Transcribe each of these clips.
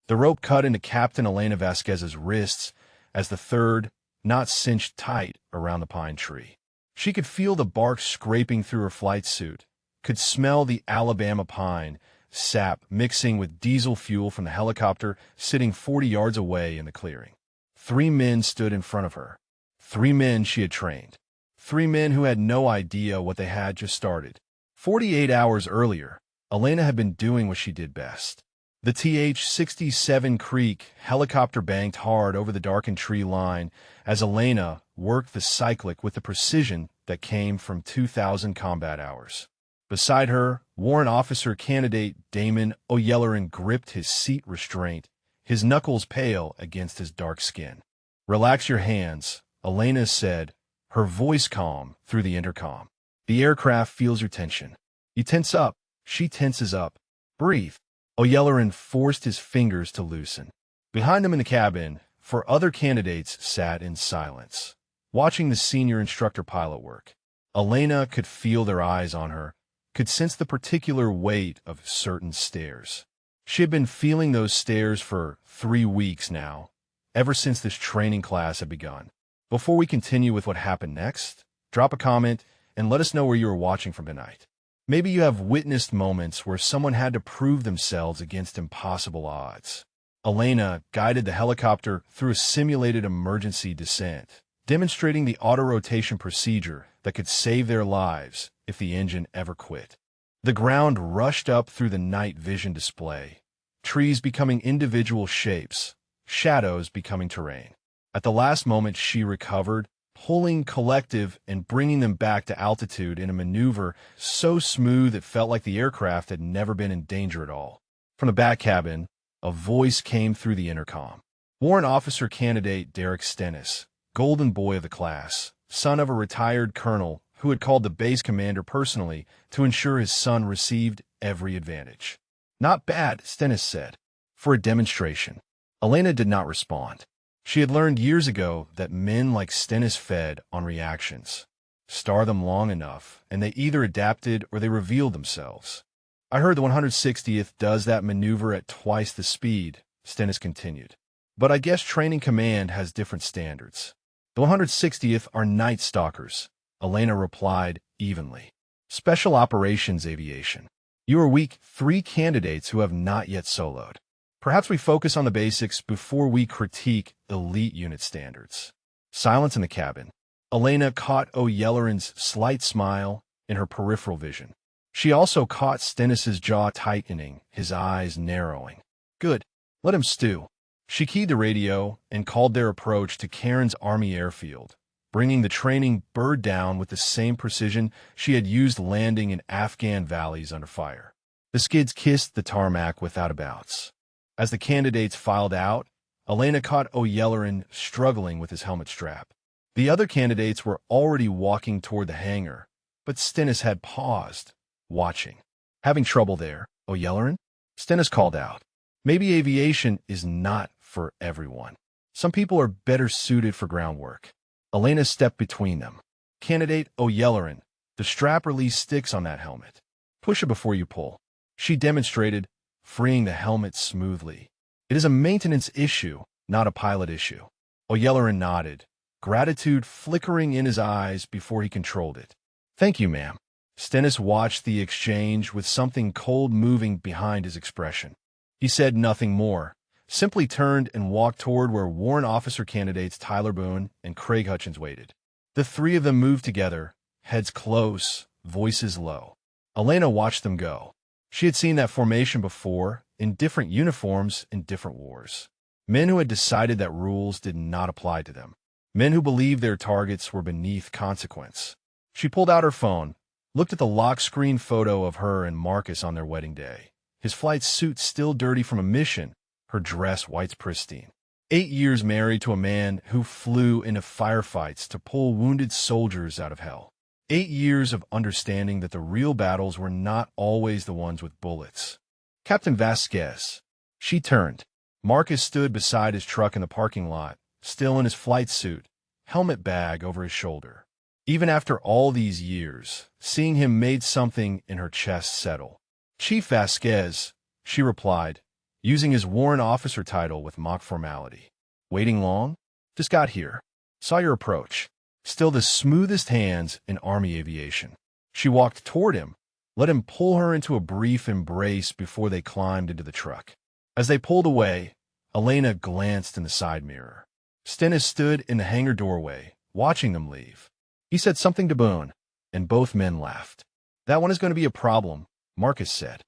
The rope cut into Captain Elena Vasquez's wrists as the third knot cinched tight around the pine tree. She could feel the bark scraping through her flight suit, could smell the Alabama pine sap mixing with diesel fuel from the helicopter sitting 40 yards away in the clearing. 3 men stood in front of her. 3 men she had trained. 3 men who had no idea what they had just started. 48 hours earlier, Elena had been doing what she did best. The TH-67 Creek helicopter banked hard over the darkened tree line as Elena worked the cyclic with the precision that came from 2,000 combat hours. Beside her, Warrant Officer Candidate Damon O'Yelleran gripped his seat restraint, his knuckles pale against his dark skin. "Relax your hands," Elena said, her voice calm through the intercom. "The aircraft feels your tension. You tense up. She tenses up. Breathe." O'Yelleran forced his fingers to loosen. Behind him in the cabin, 4 other candidates sat in silence, watching the senior instructor pilot work. Elena could feel their eyes on her, could sense the particular weight of certain stares. She had been feeling those stares for 3 weeks now, ever since this training class had begun. Before we continue with what happened next, drop a comment and let us know where you are watching from tonight. Maybe you have witnessed moments where someone had to prove themselves against impossible odds. Elena guided the helicopter through a simulated emergency descent, demonstrating the auto-rotation procedure that could save their lives if the engine ever quit. The ground rushed up through the night vision display, trees becoming individual shapes, shadows becoming terrain. At the last moment, she recovered, pulling collective and bringing them back to altitude in a maneuver so smooth it felt like the aircraft had never been in danger at all. From the back cabin, a voice came through the intercom. Warrant Officer Candidate Derek Stennis, golden boy of the class, son of a retired colonel who had called the base commander personally to ensure his son received every advantage. "Not bad," Stennis said. "For a demonstration." Elena did not respond. She had learned years ago that men like Stennis fed on reactions. Star them long enough, and they either adapted or they revealed themselves. "I heard the 160th does that maneuver at twice the speed," Stennis continued. "But I guess training command has different standards." "The 160th are Night Stalkers," Elena replied evenly. "Special Operations Aviation. You are weak 3 candidates who have not yet soloed. Perhaps we focus on the basics before we critique elite unit standards." Silence in the cabin. Elena caught O'Yelleran's slight smile in her peripheral vision. She also caught Stennis's jaw tightening, his eyes narrowing. "Good. Let him stew." She keyed the radio and called their approach to Cairns Army Airfield, bringing the training bird down with the same precision she had used landing in Afghan valleys under fire. The skids kissed the tarmac without a bounce. As the candidates filed out, Elena caught O'Yelleran struggling with his helmet strap. The other candidates were already walking toward the hangar, but Stennis had paused, watching. "Having trouble there, O'Yelleran?" Stennis called out. "Maybe aviation is not for everyone. Some people are better suited for ground work." Elena stepped between them. "Candidate O'Yelleran, the strap release sticks on that helmet. Push it before you pull." She demonstrated, freeing the helmet smoothly. "It is a maintenance issue, not a pilot issue." O'Yelleran nodded, gratitude flickering in his eyes before he controlled it. "Thank you, ma'am." Stennis watched the exchange with something cold moving behind his expression. He said nothing more, simply turned and walked toward where Warrant Officer candidates Tyler Boone and Craig Hutchins waited. The 3 of them moved together, heads close, voices low. Elena watched them go. She had seen that formation before, in different uniforms in different wars. Men who had decided that rules did not apply to them. Men who believed their targets were beneath consequence. She pulled out her phone, looked at the lock screen photo of her and Marcus on their wedding day. His flight suit still dirty from a mission, her dress white pristine. 8 years married to a man who flew into firefights to pull wounded soldiers out of hell. 8 years of understanding that the real battles were not always the ones with bullets. "Captain Vasquez." She turned. Marcus stood beside his truck in the parking lot, still in his flight suit, helmet bag over his shoulder. Even after all these years, seeing him made something in her chest settle. "Chief Vasquez," she replied, using his warrant officer title with mock formality. Waiting long? Just got here. Saw your approach. Still the smoothest hands in Army aviation. She walked toward him, let him pull her into a brief embrace before they climbed into the truck. As they pulled away, Elena glanced in the side mirror. Stennis stood in the hangar doorway, watching them leave. He said something to Boone, and both men laughed. That one is going to be a problem, Marcus said.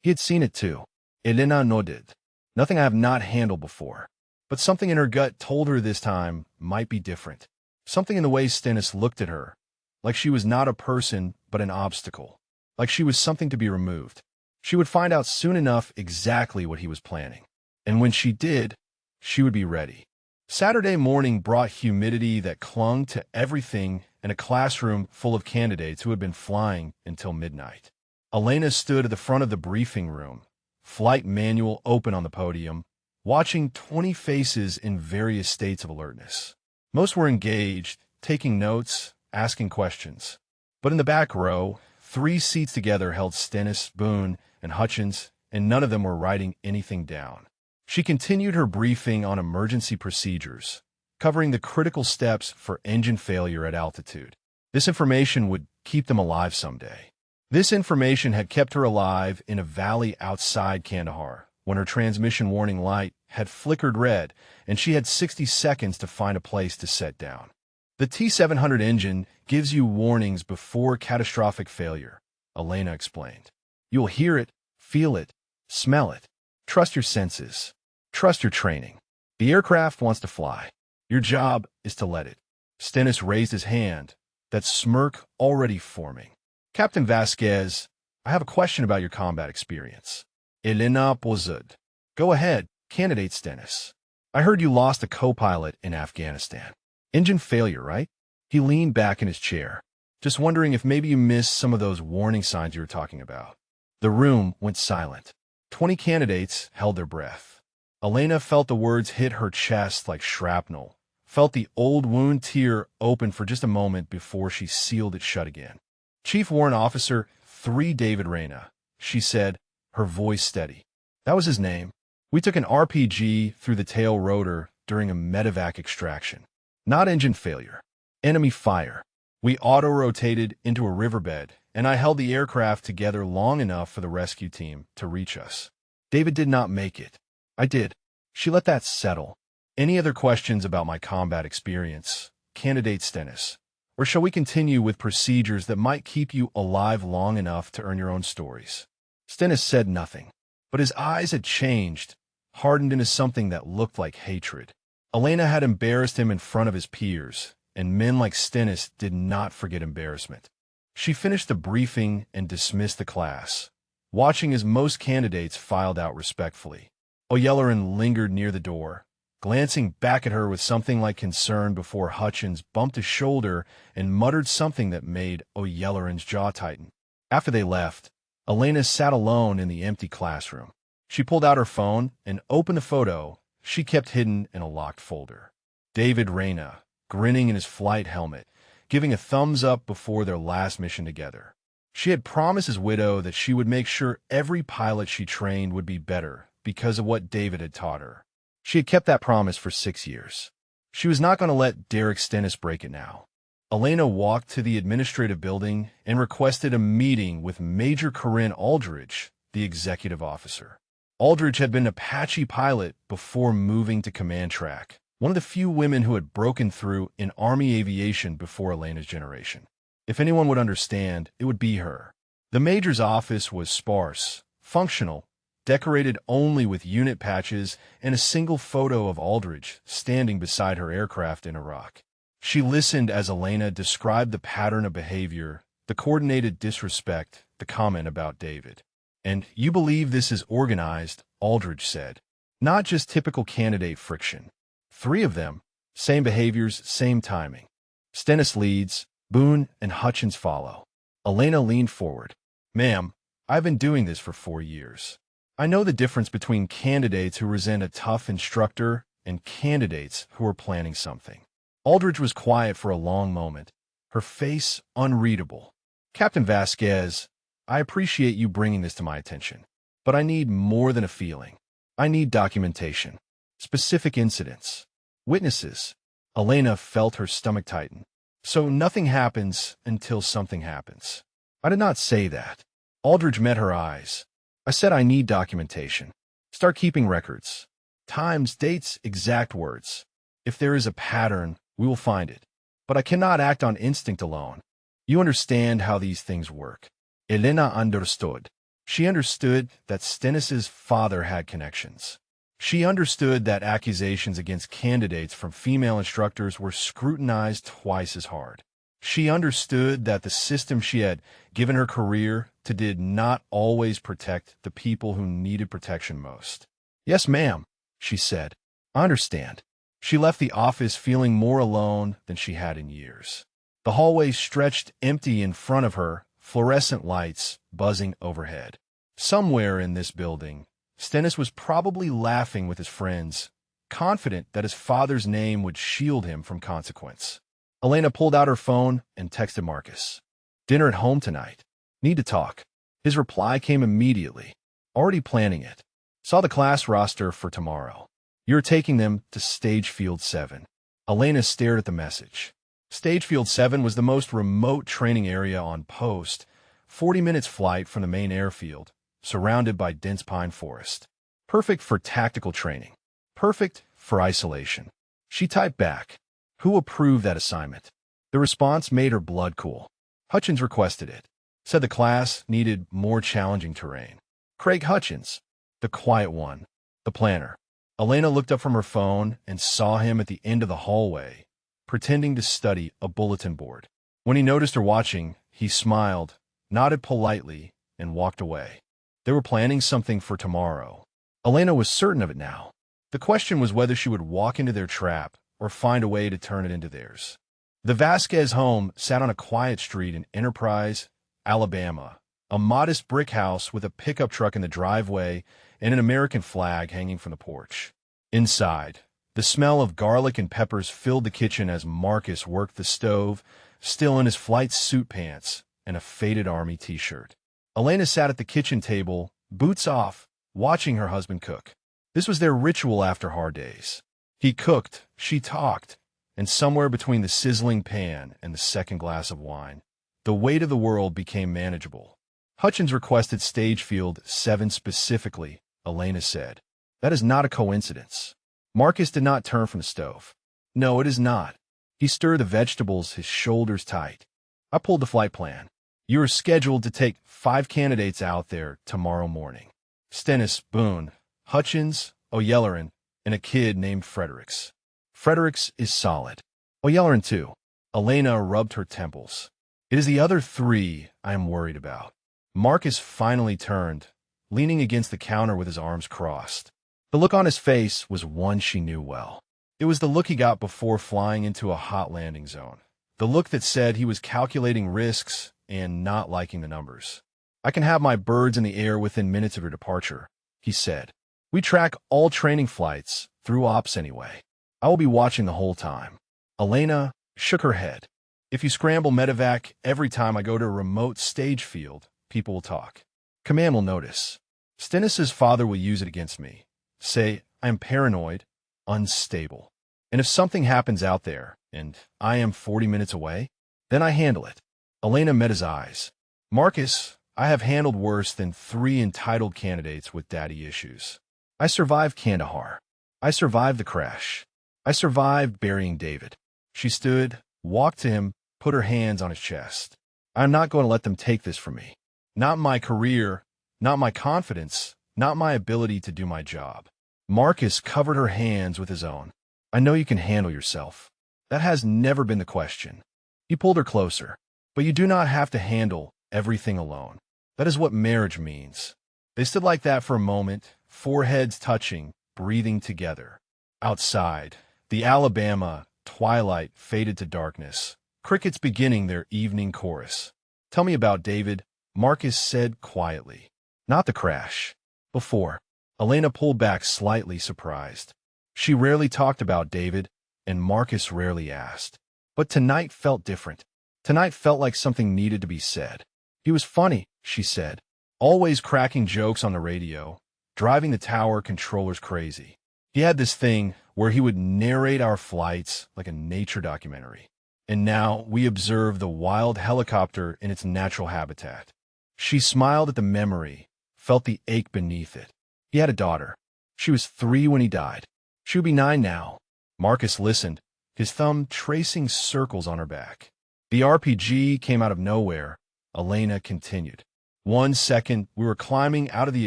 He had seen it too. Elena nodded. Nothing I have not handled before. But something in her gut told her this time might be different. Something in the way Stennis looked at her, like she was not a person but an obstacle, like she was something to be removed. She would find out soon enough exactly what he was planning. And when she did, she would be ready. Saturday morning brought humidity that clung to everything and a classroom full of candidates who had been flying until midnight. Elena stood at the front of the briefing room, flight manual open on the podium, watching 20 faces in various states of alertness. Most were engaged, taking notes, asking questions. But in the back row, 3 seats together held Stennis, Boone, and Hutchins, and none of them were writing anything down. She continued her briefing on emergency procedures, covering the critical steps for engine failure at altitude. This information would keep them alive someday. This information had kept her alive in a valley outside Kandahar, when her transmission warning light had flickered red and she had 60 seconds to find a place to set down. The T-700 engine gives you warnings before catastrophic failure, Elena explained. You'll hear it, feel it, smell it. Trust your senses. Trust your training. The aircraft wants to fly. Your job is to let it. Stennis raised his hand, that smirk already forming. Captain Vasquez, I have a question about your combat experience. Elena posed. Go ahead, candidate Stennis. I heard you lost a co-pilot in Afghanistan. Engine failure, right? He leaned back in his chair. Just wondering if maybe you missed some of those warning signs you were talking about. The room went silent. 20 candidates held their breath. Elena felt the words hit her chest like shrapnel, felt the old wound tear open for just a moment before she sealed it shut again. Chief Warrant Officer 3 David Reyna, she said, her voice steady. That was his name. We took an RPG through the tail rotor during a medevac extraction. Not engine failure. Enemy fire. We auto-rotated into a riverbed, and I held the aircraft together long enough for the rescue team to reach us. David did not make it. I did. She let that settle. Any other questions about my combat experience, candidate Stennis? Or shall we continue with procedures that might keep you alive long enough to earn your own stories? Stennis said nothing, but his eyes had changed, hardened into something that looked like hatred. Elena had embarrassed him in front of his peers, and men like Stennis did not forget embarrassment. She finished the briefing and dismissed the class, watching as most candidates filed out respectfully. O'Yelleran lingered near the door, glancing back at her with something like concern before Hutchins bumped his shoulder and muttered something that made O'Yelleran's jaw tighten. After they left, Elena sat alone in the empty classroom. She pulled out her phone and opened a photo she kept hidden in a locked folder. David Reyna, grinning in his flight helmet, giving a thumbs up before their last mission together. She had promised his widow that she would make sure every pilot she trained would be better because of what David had taught her. She had kept that promise for 6 years. She was not going to let Derek Stennis break it now. Elena walked to the administrative building and requested a meeting with Major Corinne Aldridge, the executive officer. Aldridge had been an Apache pilot before moving to command track, one of the few women who had broken through in Army aviation before Elena's generation. If anyone would understand, it would be her. The major's office was sparse, functional, decorated only with unit patches and a single photo of Aldridge standing beside her aircraft in Iraq. She listened as Elena described the pattern of behavior, the coordinated disrespect, the comment about David. And you believe this is organized, Aldridge said. Not just typical candidate friction. 3 of them, same behaviors, same timing. Stennis leads, Boone and Hutchins follow. Elena leaned forward. Ma'am, I've been doing this for 4 years. I know the difference between candidates who resent a tough instructor and candidates who are planning something. Aldridge was quiet for a long moment, her face unreadable. Captain Vasquez, I appreciate you bringing this to my attention, but I need more than a feeling. I need documentation. Specific incidents. Witnesses. Elena felt her stomach tighten. So nothing happens until something happens. I did not say that. Aldridge met her eyes. I said I need documentation. Start keeping records. Times, dates, exact words. If there is a pattern, we will find it. But I cannot act on instinct alone. You understand how these things work. Elena understood. She understood that Stennis's father had connections. She understood that accusations against candidates from female instructors were scrutinized twice as hard. She understood that the system she had given her career to did not always protect the people who needed protection most. Yes, ma'am, she said. I understand. She left the office feeling more alone than she had in years. The hallway stretched empty in front of her, fluorescent lights buzzing overhead. Somewhere in this building, Stennis was probably laughing with his friends, confident that his father's name would shield him from consequence. Elena pulled out her phone and texted Marcus. Dinner at home tonight. Need to talk. His reply came immediately. Already planning it. Saw the class roster for tomorrow. You're taking them to Stage Field 7. Elena stared at the message. Stage Field 7 was the most remote training area on post, 40 minutes flight from the main airfield, surrounded by dense pine forest. Perfect for tactical training. Perfect for isolation. She typed back. Who approved that assignment? The response made her blood cool. Hutchins requested it. Said the class needed more challenging terrain. Craig Hutchins, the quiet one, the planner. Elena looked up from her phone and saw him at the end of the hallway, pretending to study a bulletin board. When he noticed her watching, he smiled, nodded politely, and walked away. They were planning something for tomorrow. Elena was certain of it now. The question was whether she would walk into their trap or find a way to turn it into theirs. The Vasquez home sat on a quiet street in Enterprise, Alabama, a modest brick house with a pickup truck in the driveway and an American flag hanging from the porch. Inside, the smell of garlic and peppers filled the kitchen as Marcus worked the stove, still in his flight suit pants and a faded army t-shirt. Elena sat at the kitchen table, boots off, watching her husband cook. This was their ritual after hard days. He cooked, she talked, and somewhere between the sizzling pan and the second glass of wine, the weight of the world became manageable. Hutchins requested Stage Field 7 specifically, Elena said. That is not a coincidence. Marcus did not turn from the stove. No, it is not. He stirred the vegetables, his shoulders tight. I pulled the flight plan. You are scheduled to take 5 candidates out there tomorrow morning. Stennis, Boone, Hutchins, O'Yelleran, and a kid named Fredericks. Fredericks is solid. O'Yelleran too. Elena rubbed her temples. It is the other 3 I am worried about. Marcus finally turned, leaning against the counter with his arms crossed. The look on his face was one she knew well. It was the look he got before flying into a hot landing zone. The look that said he was calculating risks and not liking the numbers. I can have my birds in the air within minutes of your departure, he said. We track all training flights through ops anyway. I will be watching the whole time. Elena shook her head. If you scramble medevac every time I go to a remote stage field, people will talk. Command will notice. Stennis's father will use it against me. Say, I am paranoid, unstable. And if something happens out there, and I am 40 minutes away, then I handle it. Elena met his eyes. Marcus, I have handled worse than 3 entitled candidates with daddy issues. I survived Kandahar. I survived the crash. I survived burying David. She stood, walked to him, put her hands on his chest. I am not going to let them take this from me. Not my career, not my confidence, not my ability to do my job. Marcus covered her hands with his own. I know you can handle yourself. That has never been the question. He pulled her closer. But you do not have to handle everything alone. That is what marriage means. They stood like that for a moment, foreheads touching, breathing together. Outside, the Alabama twilight faded to darkness, crickets beginning their evening chorus. Tell me about David, Marcus said quietly. Not the crash. Before. Elena pulled back slightly surprised. She rarely talked about David, and Marcus rarely asked. But tonight felt different. Tonight felt like something needed to be said. He was funny, she said. Always cracking jokes on the radio. driving the tower controllers crazy. He had this thing where he would narrate our flights like a nature documentary. And now we observe the wild helicopter in its natural habitat. She smiled at the memory, felt the ache beneath it. He had a daughter. She was 3 when he died. She would be 9 now. Marcus listened, his thumb tracing circles on her back. The RPG came out of nowhere. Elena continued. 1 second, we were climbing out of the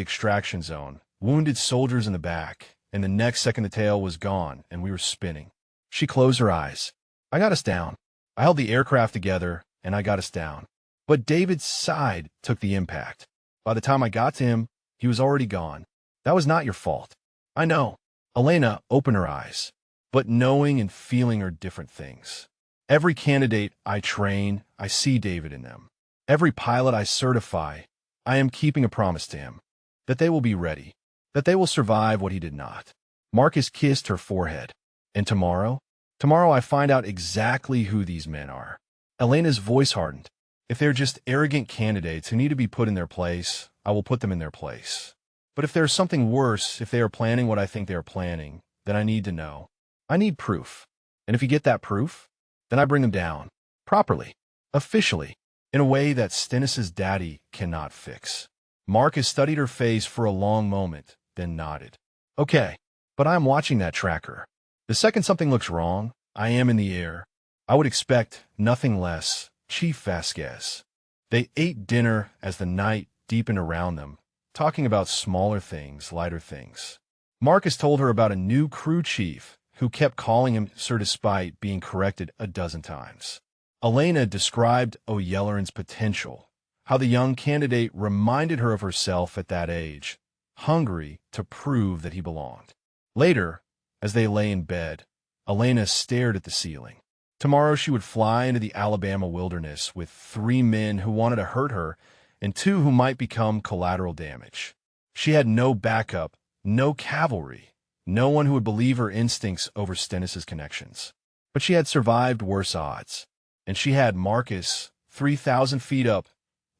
extraction zone, wounded soldiers in the back, and the next second the tail was gone and we were spinning. She closed her eyes. I got us down. I held the aircraft together, and I got us down. But David's side took the impact. By the time I got to him, he was already gone. That was not your fault. I know. Elena opened her eyes. But knowing and feeling are different things. Every candidate I train, I see David in them. Every pilot I certify, I am keeping a promise to him. That they will be ready. That they will survive what he did not. Marcus kissed her forehead. And tomorrow? Tomorrow I find out exactly who these men are. Elena's voice hardened. If they're just arrogant candidates who need to be put in their place, I will put them in their place. But if there's something worse, if they are planning what I think they are planning, then I need to know. I need proof. And if you get that proof, then I bring them down. Properly. Officially. In a way that Stennis's daddy cannot fix. Marcus studied her face for a long moment, then nodded. Okay, but I am watching that tracker. The second something looks wrong, I am in the air. I would expect nothing less. Chief Vasquez. They ate dinner as the night deepened around them, talking about smaller things, lighter things. Marcus told her about a new crew chief who kept calling him sir despite being corrected a dozen times. Elena described O'Yellerin's potential, how the young candidate reminded her of herself at that age, hungry to prove that he belonged. Later, as they lay in bed, Elena stared at the ceiling. Tomorrow she would fly into the Alabama wilderness with 3 men who wanted to hurt her and 2 who might become collateral damage. She had no backup, no cavalry, no one who would believe her instincts over Stennis's connections. But she had survived worse odds, and she had Marcus, 3,000 feet up,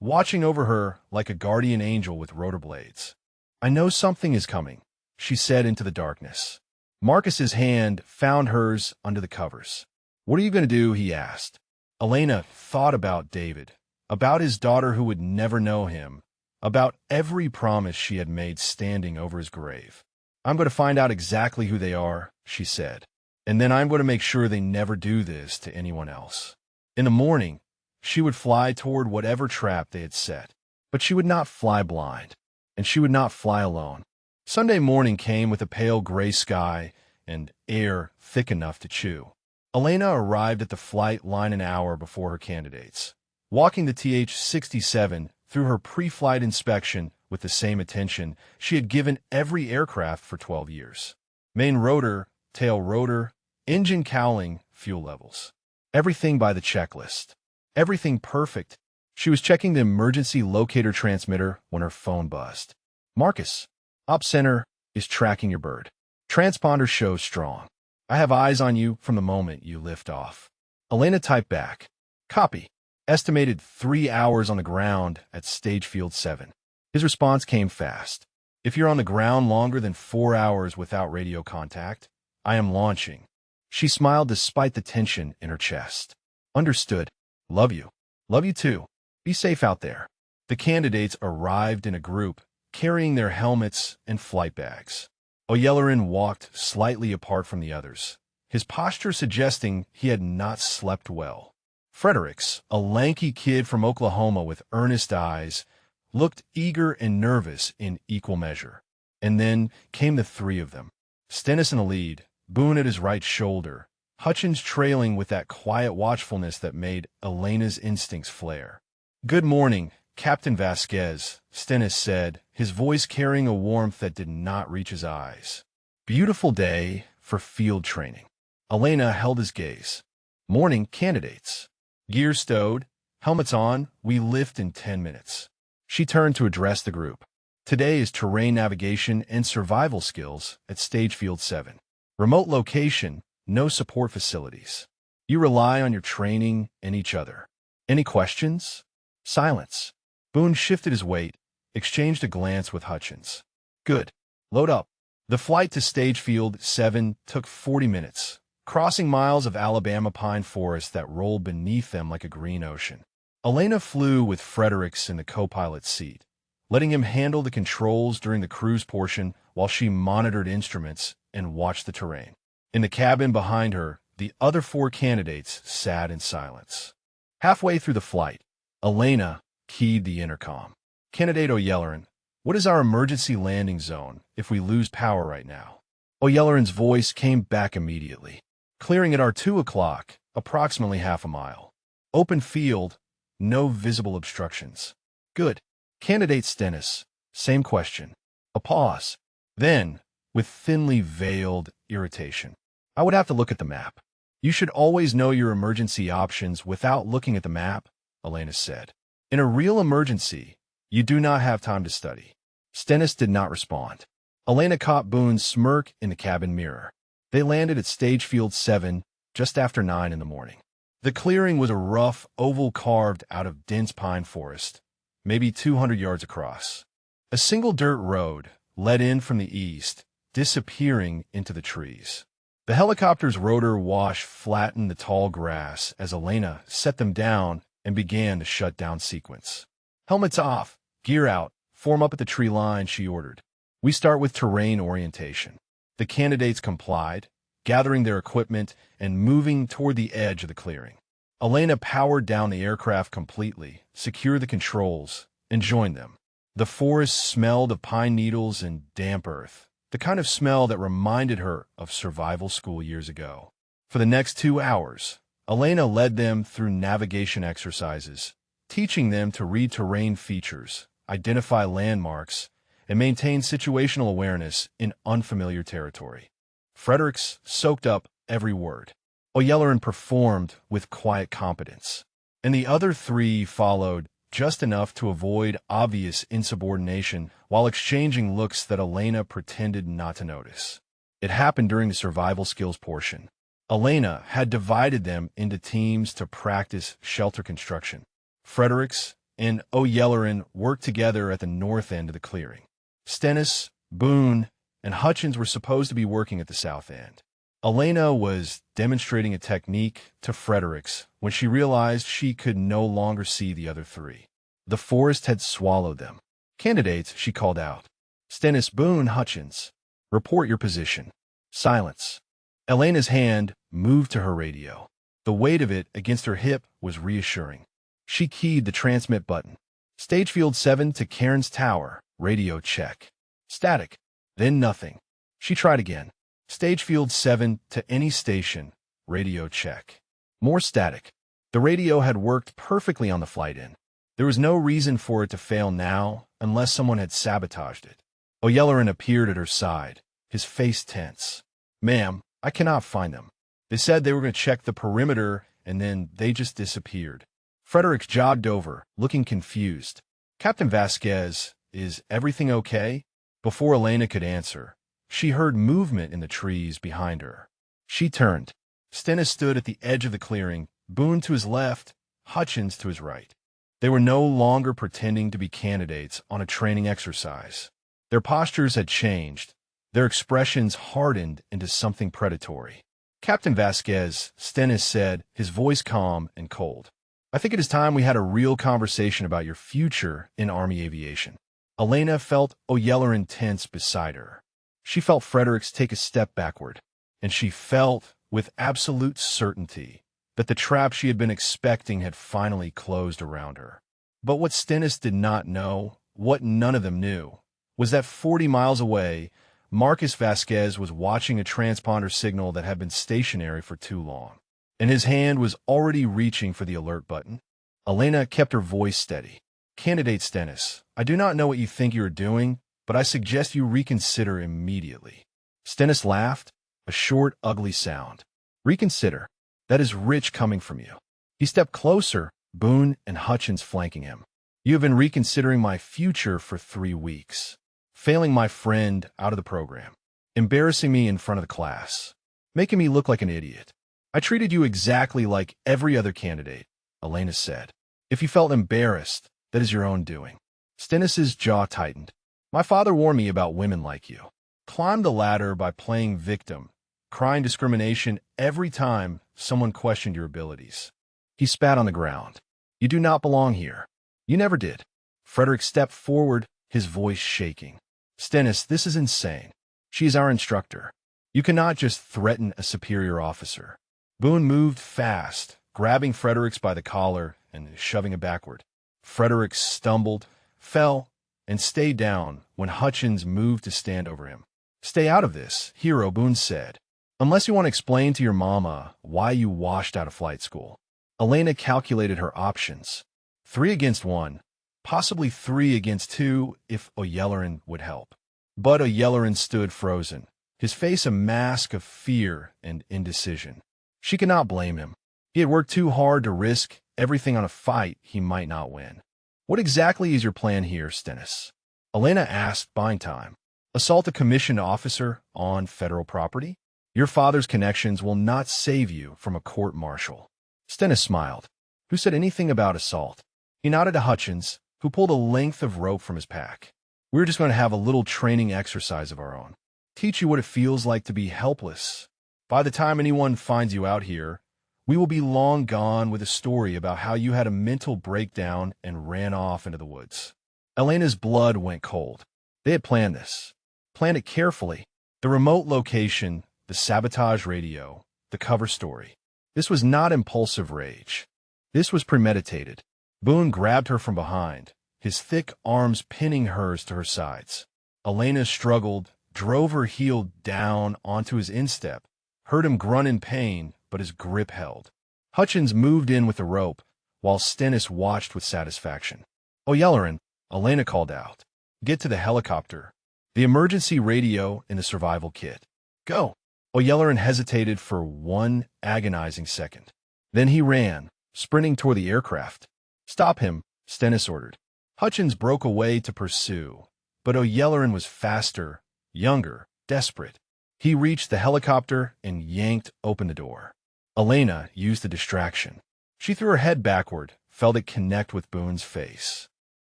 watching over her like a guardian angel with rotor blades. I know something is coming, she said into the darkness. Marcus's hand found hers under the covers. What are you going to do? He asked. Elena thought about David, about his daughter who would never know him, about every promise she had made standing over his grave. I'm going to find out exactly who they are, she said, and then I'm going to make sure they never do this to anyone else. In the morning, she would fly toward whatever trap they had set, but she would not fly blind, and she would not fly alone. Sunday morning came with a pale gray sky and air thick enough to chew. Elena arrived at the flight line an hour before her candidates, walking the TH-67 through her pre-flight inspection with the same attention she had given every aircraft for 12 years. Main rotor, tail rotor, engine cowling, fuel levels. Everything by the checklist. Everything perfect. She was checking the emergency locator transmitter when her phone buzzed. Marcus, Op Center is tracking your bird. Transponder shows strong. I have eyes on you from the moment you lift off. Elena typed back. Copy. Estimated 3 hours on the ground at Stage Field 7. His response came fast. If you're on the ground longer than 4 hours without radio contact, I am launching. She smiled despite the tension in her chest. Understood. Love you. Love you too. Be safe out there. The candidates arrived in a group, carrying their helmets and flight bags. O'Yellerin walked slightly apart from the others, his posture suggesting he had not slept well. Fredericks, a lanky kid from Oklahoma with earnest eyes, looked eager and nervous in equal measure. And then came the 3 of them. Stennis in the lead, Boone at his right shoulder, Hutchins trailing with that quiet watchfulness that made Elena's instincts flare. Good morning, Captain Vasquez, Stennis said, his voice carrying a warmth that did not reach his eyes. Beautiful day for field training. Elena held his gaze. Morning, candidates. Gear stowed, helmets on, we lift in 10 minutes. She turned to address the group. Today is terrain navigation and survival skills at Stage Field 7. Remote location, no support facilities. You rely on your training and each other. Any questions? Silence. Boone shifted his weight, exchanged a glance with Hutchins. Good. Load up. The flight to Stage Field 7 took 40 minutes, crossing miles of Alabama pine forest that rolled beneath them like a green ocean. Elena flew with Fredericks in the co-pilot's seat, letting him handle the controls during the cruise portion while she monitored instruments and watched the terrain. In the cabin behind her, the other 4 candidates sat in silence. Halfway through the flight, Elena keyed the intercom. "Candidate O'Yelleran, what is our emergency landing zone if we lose power right now?" O'Yelleran's voice came back immediately. "Clearing at our 2 o'clock, approximately half a mile. Open field, no visible obstructions." "Good." Candidate Stennis, same question. A pause. Then, with thinly veiled irritation, "I would have to look at the map." "You should always know your emergency options without looking at the map," Elena said. "In a real emergency, you do not have time to study." Stennis did not respond. Elena caught Boone's smirk in the cabin mirror. They landed at Stage Field 7 just after 9 in the morning. The clearing was a rough oval carved out of dense pine forest, maybe 200 yards across. A single dirt road led in from the east, disappearing into the trees. The helicopter's rotor wash flattened the tall grass as Elena set them down and began the shutdown sequence. "Helmets off, gear out, form up at the tree line," she ordered. "We start with terrain orientation." The candidates complied, gathering their equipment and moving toward the edge of the clearing. Elena powered down the aircraft completely, secured the controls, and joined them. The forest smelled of pine needles and damp earth, the kind of smell that reminded her of survival school years ago. For the next 2 hours, Elena led them through navigation exercises, teaching them to read terrain features, identify landmarks, and maintain situational awareness in unfamiliar territory. Fredericks soaked up every word. O'Yelleran performed with quiet competence, and the other 3 followed just enough to avoid obvious insubordination while exchanging looks that Elena pretended not to notice. It happened during the survival skills portion. Elena had divided them into teams to practice shelter construction. Fredericks and O'Yelleran worked together at the north end of the clearing. Stennis, Boone, and Hutchins were supposed to be working at the south end. Elena was demonstrating a technique to Fredericks when she realized she could no longer see the other 3. The forest had swallowed them. "Candidates," she called out. "Stennis, Boone, Hutchins, report your position." Silence. Elena's hand moved to her radio. The weight of it against her hip was reassuring. She keyed the transmit button. "Stage Field 7 to Cairns Tower, radio check." Static. Then nothing. She tried again. "Stage Field 7 to any station, radio check." More static. The radio had worked perfectly on the flight in. There was no reason for it to fail now unless someone had sabotaged it. O'Yelleran appeared at her side, his face tense. "Ma'am, I cannot find them. They said they were going to check the perimeter, and then they just disappeared." Fredericks jogged over, looking confused. "Captain Vasquez, is everything okay?" Before Elena could answer, she heard movement in the trees behind her. She turned. Stennis stood at the edge of the clearing, Boone to his left, Hutchins to his right. They were no longer pretending to be candidates on a training exercise. Their postures had changed. Their expressions hardened into something predatory. "Captain Vasquez," Stennis said, his voice calm and cold. "I think it is time we had a real conversation about your future in Army aviation." Elena felt O'Yelleran tense beside her. She felt Fredericks take a step backward, and she felt, with absolute certainty, that the trap she had been expecting had finally closed around her. But what Stennis did not know, what none of them knew, was that 40 miles away, Marcus Vasquez was watching a transponder signal that had been stationary for too long, and his hand was already reaching for the alert button. Elena kept her voice steady. "Candidate Stennis, I do not know what you think you are doing, but I suggest you reconsider immediately." Stennis laughed, a short, ugly sound. "Reconsider? That is rich coming from you." He stepped closer, Boone and Hutchins flanking him. "You have been reconsidering my future for 3 weeks, failing my friend out of the program, embarrassing me in front of the class, making me look like an idiot. I treated you exactly like every other candidate," Elena said. "If you felt embarrassed, that is your own doing." Stennis's jaw tightened. My father warned me about women like you. Climb the ladder by playing victim, crying discrimination every time someone questioned your abilities. He spat on the ground. You do not belong here. You never did. Frederick stepped forward, his voice shaking. Stennis, this is insane. She is our instructor. You cannot just threaten a superior officer. Boone moved fast, grabbing Fredericks by the collar and shoving him backward. Frederick stumbled, fell, and stayed down when Hutchins moved to stand over him. Stay out of this, Hero, Boone said. Unless you want to explain to your mama why you washed out of flight school. Elena calculated her options. 3 against 1, possibly 3 against 2 if O'Yelleran would help. But O'Yelleran stood frozen, his face a mask of fear and indecision. She could not blame him. He had worked too hard to risk everything on a fight he might not win. What exactly is your plan here, Stennis? Elena asked, buying time. Assault a commissioned officer on federal property? Your father's connections will not save you from a court-martial. Stennis smiled. Who said anything about assault? He nodded to Hutchins, who pulled a length of rope from his pack. We're just going to have a little training exercise of our own. Teach you what it feels like to be helpless. By the time anyone finds you out here, we will be long gone with a story about how you had a mental breakdown and ran off into the woods. Elena's blood went cold. They had planned this. Planned it carefully. The remote location, the sabotage radio, the cover story. This was not impulsive rage. This was premeditated. Boone grabbed her from behind, his thick arms pinning hers to her sides. Elena struggled, drove her heel down onto his instep, heard him grunt in pain, but his grip held. Hutchins moved in with the rope, while Stennis watched with satisfaction. O'Yelleran, Elena called out. Get to the helicopter. The emergency radio in the survival kit. Go. O'Yelleran hesitated for one agonizing second. Then he ran, sprinting toward the aircraft. Stop him, Stennis ordered. Hutchins broke away to pursue, but O'Yelleran was faster, younger, desperate. He reached the helicopter and yanked open the door. Elena used the distraction. She threw her head backward, felt it connect with Boone's face.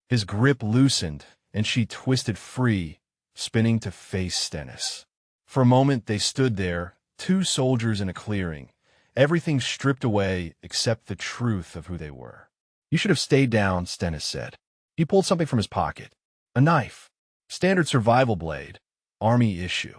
His grip loosened, and she twisted free, spinning to face Stennis. For a moment they stood there, 2 soldiers in a clearing, everything stripped away except the truth of who they were. You should have stayed down, Stennis said. He pulled something from his pocket. A knife. Standard survival blade. Army issue.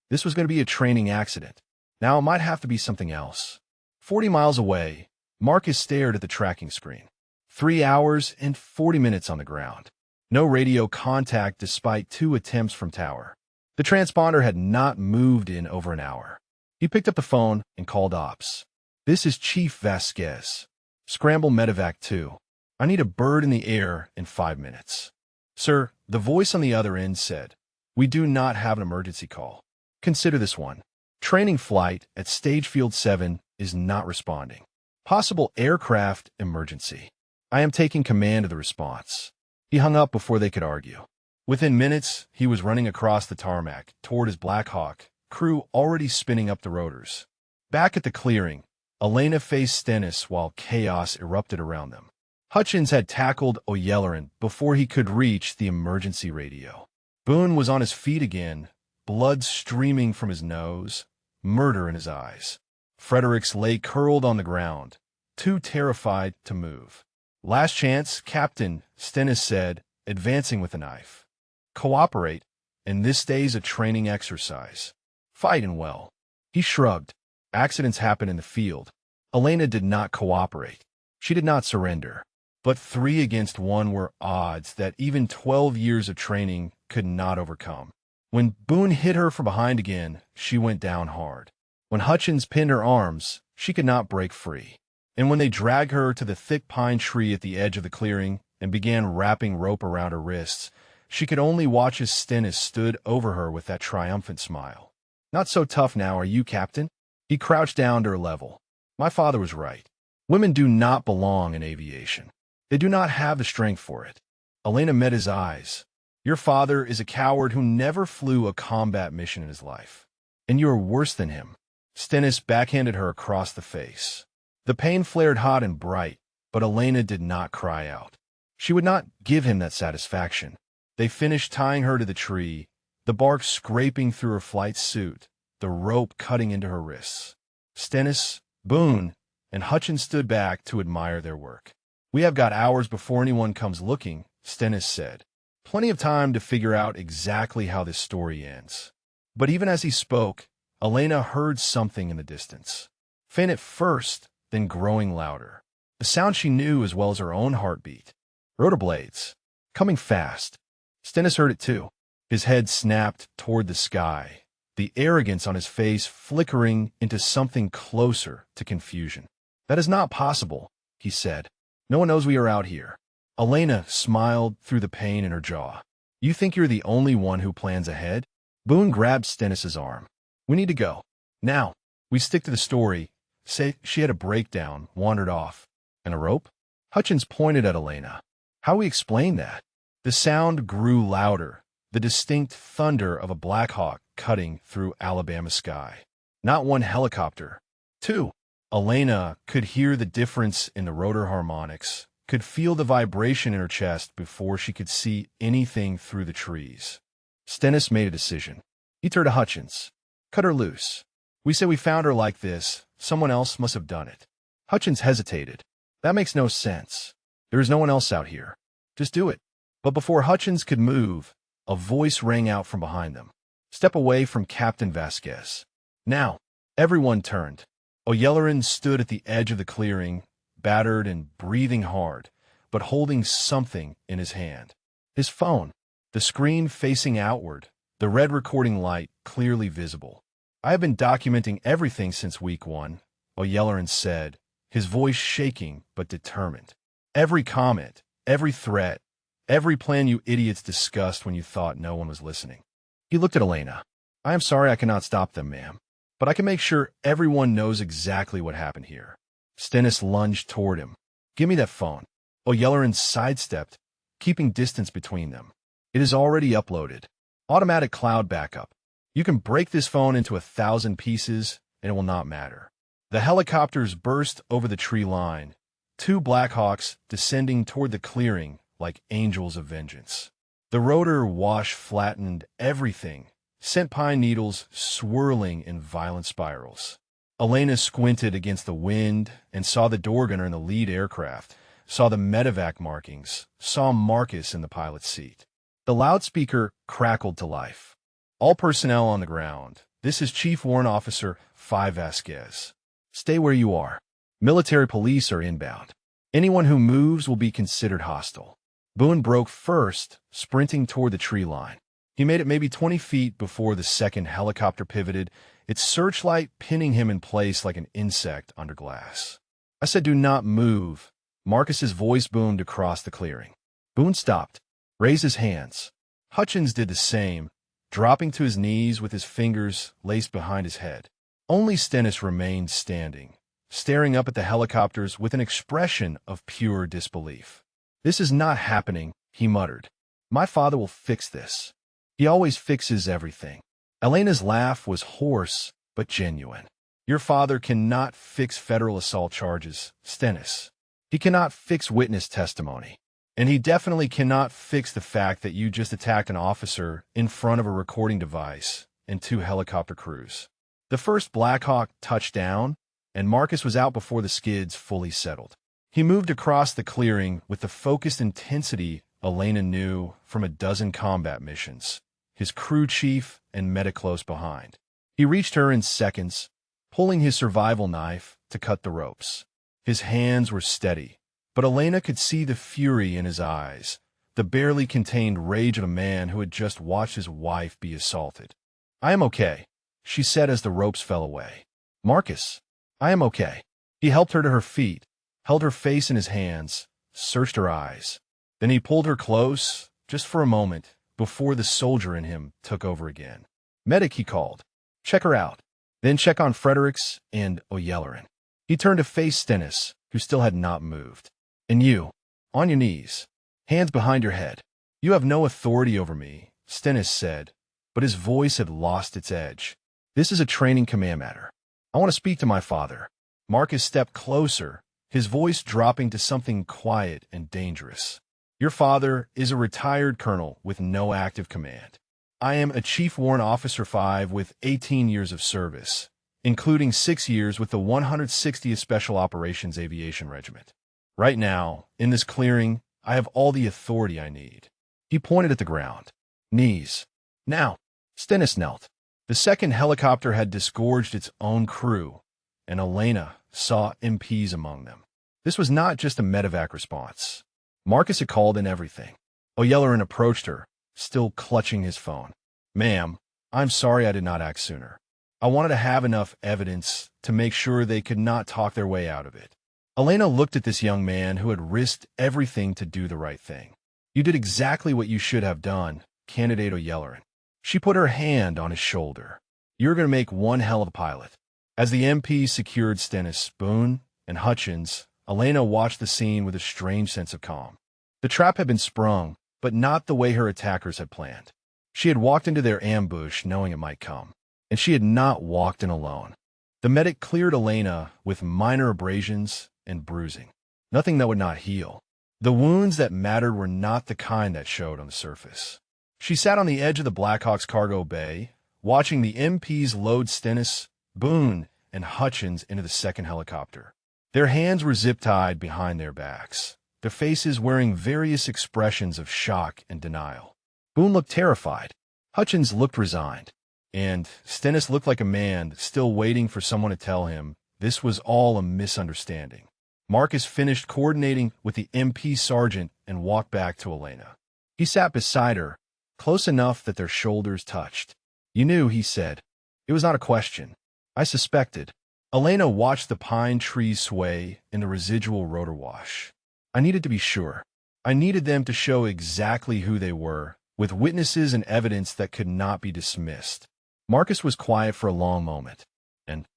This was going to be a training accident. Now it might have to be something else. 40 miles away, Marcus stared at the tracking screen. 3 hours and 40 minutes on the ground. No radio contact despite 2 attempts from tower. The transponder had not moved in over an hour. He picked up the phone and called ops. This is Chief Vasquez. Scramble medevac 2. I need a bird in the air in 5 minutes. Sir, the voice on the other end said, we do not have an emergency call. Consider this one. Training flight at Stage Field 7 is not responding. Possible aircraft emergency. I am taking command of the response. He hung up before they could argue. Within minutes, he was running across the tarmac toward his Black Hawk, crew already spinning up the rotors. Back at the clearing, Elena faced Stennis while chaos erupted around them. Hutchins had tackled O'Yelleran before he could reach the emergency radio. Boone was on his feet again, blood streaming from his nose, murder in his eyes. Fredericks lay curled on the ground, too terrified to move. Last chance, Captain, Stennis said, advancing with a knife. Cooperate, and this day's a training exercise. Fight and well. He shrugged. Accidents happen in the field. Elena did not cooperate. She did not surrender. But 3 against 1 were odds that even 12 years of training could not overcome. When Boone hit her from behind again, she went down hard. When Hutchins pinned her arms, she could not break free. And when they dragged her to the thick pine tree at the edge of the clearing and began wrapping rope around her wrists, she could only watch as Stennis stood over her with that triumphant smile. Not so tough now, are you, Captain? He crouched down to her level. My father was right. Women do not belong in aviation. They do not have the strength for it. Elena met his eyes. Your father is a coward who never flew a combat mission in his life. And you are worse than him. Stennis backhanded her across the face. The pain flared hot and bright, but Elena did not cry out. She would not give him that satisfaction. They finished tying her to the tree, the bark scraping through her flight suit, the rope cutting into her wrists. Stennis, Boone, and Hutchins stood back to admire their work. "We have got hours before anyone comes looking," Stennis said. "Plenty of time to figure out exactly how this story ends." But even as he spoke, Elena heard something in the distance. Faint at first, then growing louder. A sound she knew as well as her own heartbeat. Rotor blades. Coming fast. Stennis heard it too. His head snapped toward the sky, the arrogance on his face flickering into something closer to confusion. "That is not possible," he said. "No one knows we are out here." Elena smiled through the pain in her jaw. "You think you're the only one who plans ahead?" Boone grabbed Stennis's arm. "We need to go. Now. We stick to the story. Say she had a breakdown, wandered off. And a rope?" Hutchins pointed at Elena. "How we explain that?" The sound grew louder, the distinct thunder of a Black Hawk cutting through Alabama sky. Not one helicopter. Two. Elena could hear the difference in the rotor harmonics, could feel the vibration in her chest before she could see anything through the trees. Stennis made a decision. He turned to Hutchins. "Cut her loose. We say we found her like this. Someone else must have done it." Hutchins hesitated. "That makes no sense. There is no one else out here. Just do it." But before Hutchins could move, a voice rang out from behind them. "Step away from Captain Vasquez." Now, everyone turned. O'Yelleran stood at the edge of the clearing, battered and breathing hard, but holding something in his hand. His phone, the screen facing outward, the red recording light clearly visible. "I have been documenting everything since week 1, O'Yelleran said, his voice shaking but determined. "Every comment, every threat, every plan you idiots discussed when you thought no one was listening." He looked at Elena. "I am sorry I cannot stop them, ma'am, but I can make sure everyone knows exactly what happened here." Stennis lunged toward him. "Give me that phone." O'Yelleran sidestepped, keeping distance between them. "It is already uploaded. Automatic cloud backup. You can break this phone into 1,000 pieces, and it will not matter." The helicopters burst over the tree line, 2 Blackhawks descending toward the clearing like angels of vengeance. The rotor wash flattened everything, sent pine needles swirling in violent spirals. Elena squinted against the wind and saw the door gunner in the lead aircraft, saw the medevac markings, saw Marcus in the pilot's seat. The loudspeaker crackled to life. "All personnel on the ground. This is Chief Warrant Officer 5 Vasquez. Stay where you are. Military police are inbound. Anyone who moves will be considered hostile." Boone broke first, sprinting toward the tree line. He made it maybe 20 feet before the second helicopter pivoted, its searchlight pinning him in place like an insect under glass. "I said do not move." Marcus's voice boomed across the clearing. Boone stopped, raised his hands. Hutchins did the same, dropping to his knees with his fingers laced behind his head. Only Stennis remained standing, staring up at the helicopters with an expression of pure disbelief. "This is not happening," he muttered. "My father will fix this. He always fixes everything." Elena's laugh was hoarse but genuine. "Your father cannot fix federal assault charges, Stennis. He cannot fix witness testimony. And he definitely cannot fix the fact that you just attacked an officer in front of a recording device and 2 helicopter crews." The first Black Hawk touched down, and Marcus was out before the skids fully settled. He moved across the clearing with the focused intensity Elena knew from a dozen combat missions, his crew chief and medic close behind. He reached her in seconds, pulling his survival knife to cut the ropes. His hands were steady, but Elena could see the fury in his eyes, the barely contained rage of a man who had just watched his wife be assaulted. "I am okay," she said as the ropes fell away. "Marcus, I am okay." He helped her to her feet, held her face in his hands, searched her eyes. Then he pulled her close, just for a moment, before the soldier in him took over again. "Medic," he called. "Check her out. Then check on Fredericks and O'Yelleran." He turned to face Stennis, who still had not moved. "And you, on your knees, hands behind your head." "You have no authority over me," Stennis said, but his voice had lost its edge. "This is a training command matter. I want to speak to my father." Marcus stepped closer, his voice dropping to something quiet and dangerous. Your father is a retired colonel with no active command. I am a Chief Warrant Officer 5 with 18 years of service, including 6 years with the 160th Special Operations Aviation Regiment. Right now, in this clearing, I have all the authority I need." He pointed at the ground. "Knees. Now." Stennis knelt. The second helicopter had disgorged its own crew, and Elena saw MPs among them. This was not just a medevac response. Marcus had called in everything. O'Yelleran approached her, still clutching his phone. "Ma'am, I'm sorry I did not act sooner. I wanted to have enough evidence to make sure they could not talk their way out of it." Elena looked at this young man who had risked everything to do the right thing. "You did exactly what you should have done, Candidate O'Yelleran." She put her hand on his shoulder. "You're going to make one hell of a pilot." As the MP secured Stennis, Boone, and Hutchins, Elena watched the scene with a strange sense of calm. The trap had been sprung, but not the way her attackers had planned. She had walked into their ambush knowing it might come, and she had not walked in alone. The medic cleared Elena with minor abrasions and bruising. Nothing that would not heal. The wounds that mattered were not the kind that showed on the surface. She sat on the edge of the Blackhawk's cargo bay, watching the MPs load Stennis, Boone, and Hutchins into the second helicopter. Their hands were zip-tied behind their backs, their faces wearing various expressions of shock and denial. Boone looked terrified. Hutchins looked resigned. And Stennis looked like a man still waiting for someone to tell him this was all a misunderstanding. Marcus finished coordinating with the MP sergeant and walked back to Elena. He sat beside her, close enough that their shoulders touched. "You knew," he said. "It was not a question. I suspected." Elena watched the pine trees sway in the residual rotor wash. "I needed to be sure. I needed them to show exactly who they were, with witnesses and evidence that could not be dismissed." Marcus was quiet for a long moment. "And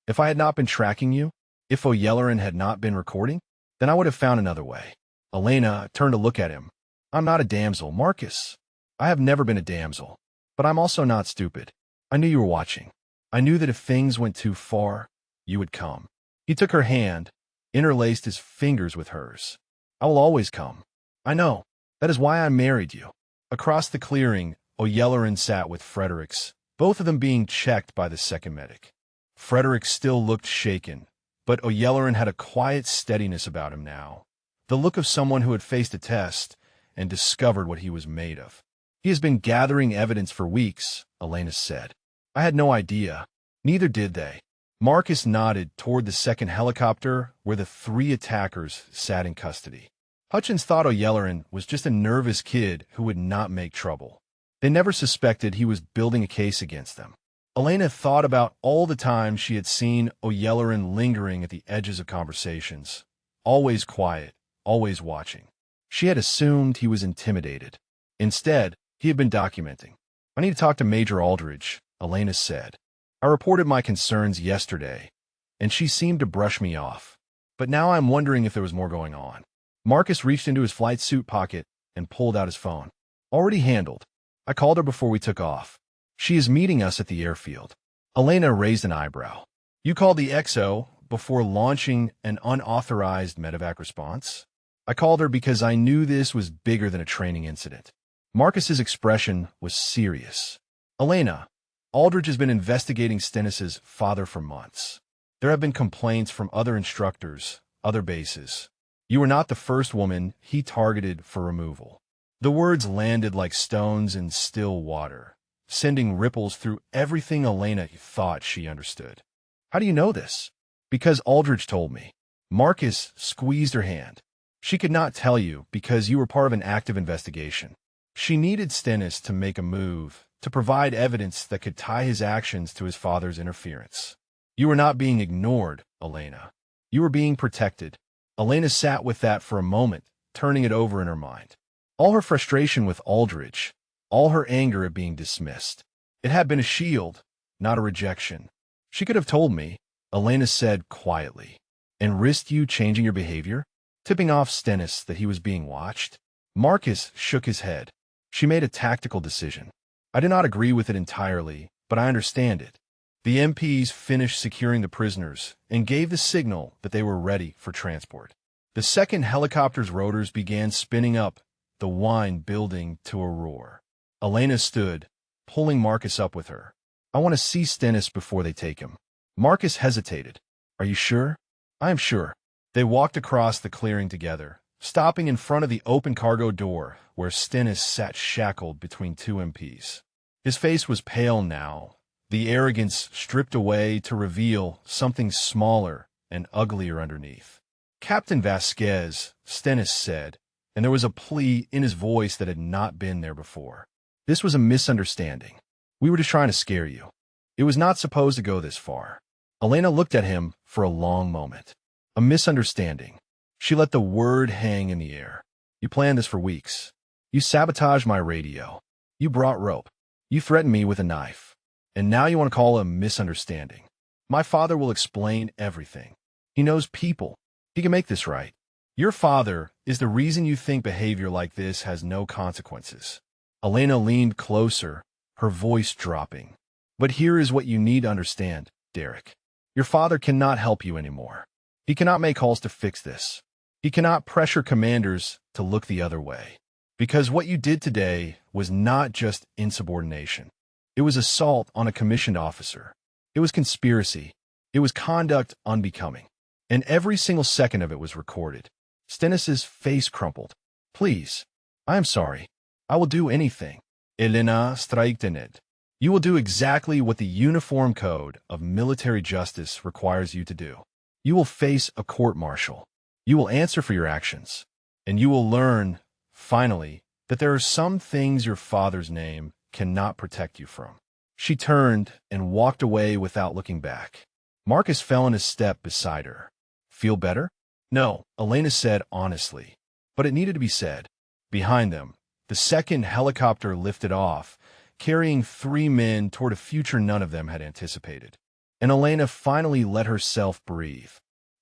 if I had not been tracking you, if O'Yelleran had not been recording, then I would have found another way." Elena turned to look at him. "I'm not a damsel, Marcus. I have never been a damsel. But I'm also not stupid. I knew you were watching. I knew that if things went too far, you would come." He took her hand, interlaced his fingers with hers. "I will always come. I know. That is why I married you." Across the clearing, O'Yelleran sat with Fredericks, both of them being checked by the second medic. Fredericks still looked shaken, but O'Yelleran had a quiet steadiness about him now, the look of someone who had faced a test and discovered what he was made of. "He has been gathering evidence for weeks," Elena said. "I had no idea. Neither did they." Marcus nodded toward the second helicopter where the 3 attackers sat in custody. Hutchins thought O'Yelleran was just a nervous kid who would not make trouble. They never suspected he was building a case against them. Elena thought about all the times she had seen O'Yelleran lingering at the edges of conversations, always quiet, always watching. She had assumed he was intimidated. Instead, he had been documenting. "I need to talk to Major Aldridge," Elena said. "I reported my concerns yesterday, and she seemed to brush me off. But now I'm wondering if there was more going on." Marcus reached into his flight suit pocket and pulled out his phone. "Already handled. I called her before we took off. She is meeting us at the airfield." Elena raised an eyebrow. "You called the XO before launching an unauthorized medevac response?" "I called her because I knew this was bigger than a training incident." Marcus's expression was serious. "Elena, Aldridge has been investigating Stennis's father for months. There have been complaints from other instructors, other bases. You were not the first woman he targeted for removal." The words landed like stones in still water, sending ripples through everything Elena thought she understood. "How do you know this?" "Because Aldridge told me." Marcus squeezed her hand. "She could not tell you because you were part of an active investigation. She needed Stennis to make a move, to provide evidence that could tie his actions to his father's interference. You were not being ignored, Elena. You were being protected." Elena sat with that for a moment, turning it over in her mind. All her frustration with Aldridge, all her anger at being dismissed. It had been a shield, not a rejection. "She could have told me," Elena said quietly, "and risked you changing your behavior, tipping off Stennis that he was being watched." Marcus shook his head. "She made a tactical decision. I do not agree with it entirely, but I understand it." The MPs finished securing the prisoners and gave the signal that they were ready for transport. The second helicopter's rotors began spinning up the wine building to a roar. Elena stood, pulling Marcus up with her. I want to see Stennis before they take him. Marcus hesitated. Are you sure? I am sure. They walked across the clearing together, stopping in front of the open cargo door where Stennis sat shackled between two MPs. His face was pale now, the arrogance stripped away to reveal something smaller and uglier underneath. Captain Vasquez, Stennis said, and there was a plea in his voice that had not been there before. This was a misunderstanding. We were just trying to scare you. It was not supposed to go this far. Elena looked at him for a long moment. A misunderstanding. She let the word hang in the air. You planned this for weeks. You sabotaged my radio. You brought rope. You threatened me with a knife. And now you want to call it a misunderstanding. My father will explain everything. He knows people. He can make this right. Your father is the reason you think behavior like this has no consequences. Elena leaned closer, her voice dropping. But here is what you need to understand, Derek. Your father cannot help you anymore. He cannot make calls to fix this. He cannot pressure commanders to look the other way. Because what you did today was not just insubordination. It was assault on a commissioned officer. It was conspiracy. It was conduct unbecoming. And every single second of it was recorded. Stennis's face crumpled. Please. I am sorry. I will do anything. Elena Straightenet. You will do exactly what the Uniform Code of Military Justice requires you to do. You will face a court-martial. You will answer for your actions. And you will learn, finally, that there are some things your father's name cannot protect you from. She turned and walked away without looking back. Marcus fell in his step beside her. Feel better? No, Elena said honestly. But it needed to be said. Behind them, the second helicopter lifted off, carrying 3 men toward a future none of them had anticipated. And Elena finally let herself breathe.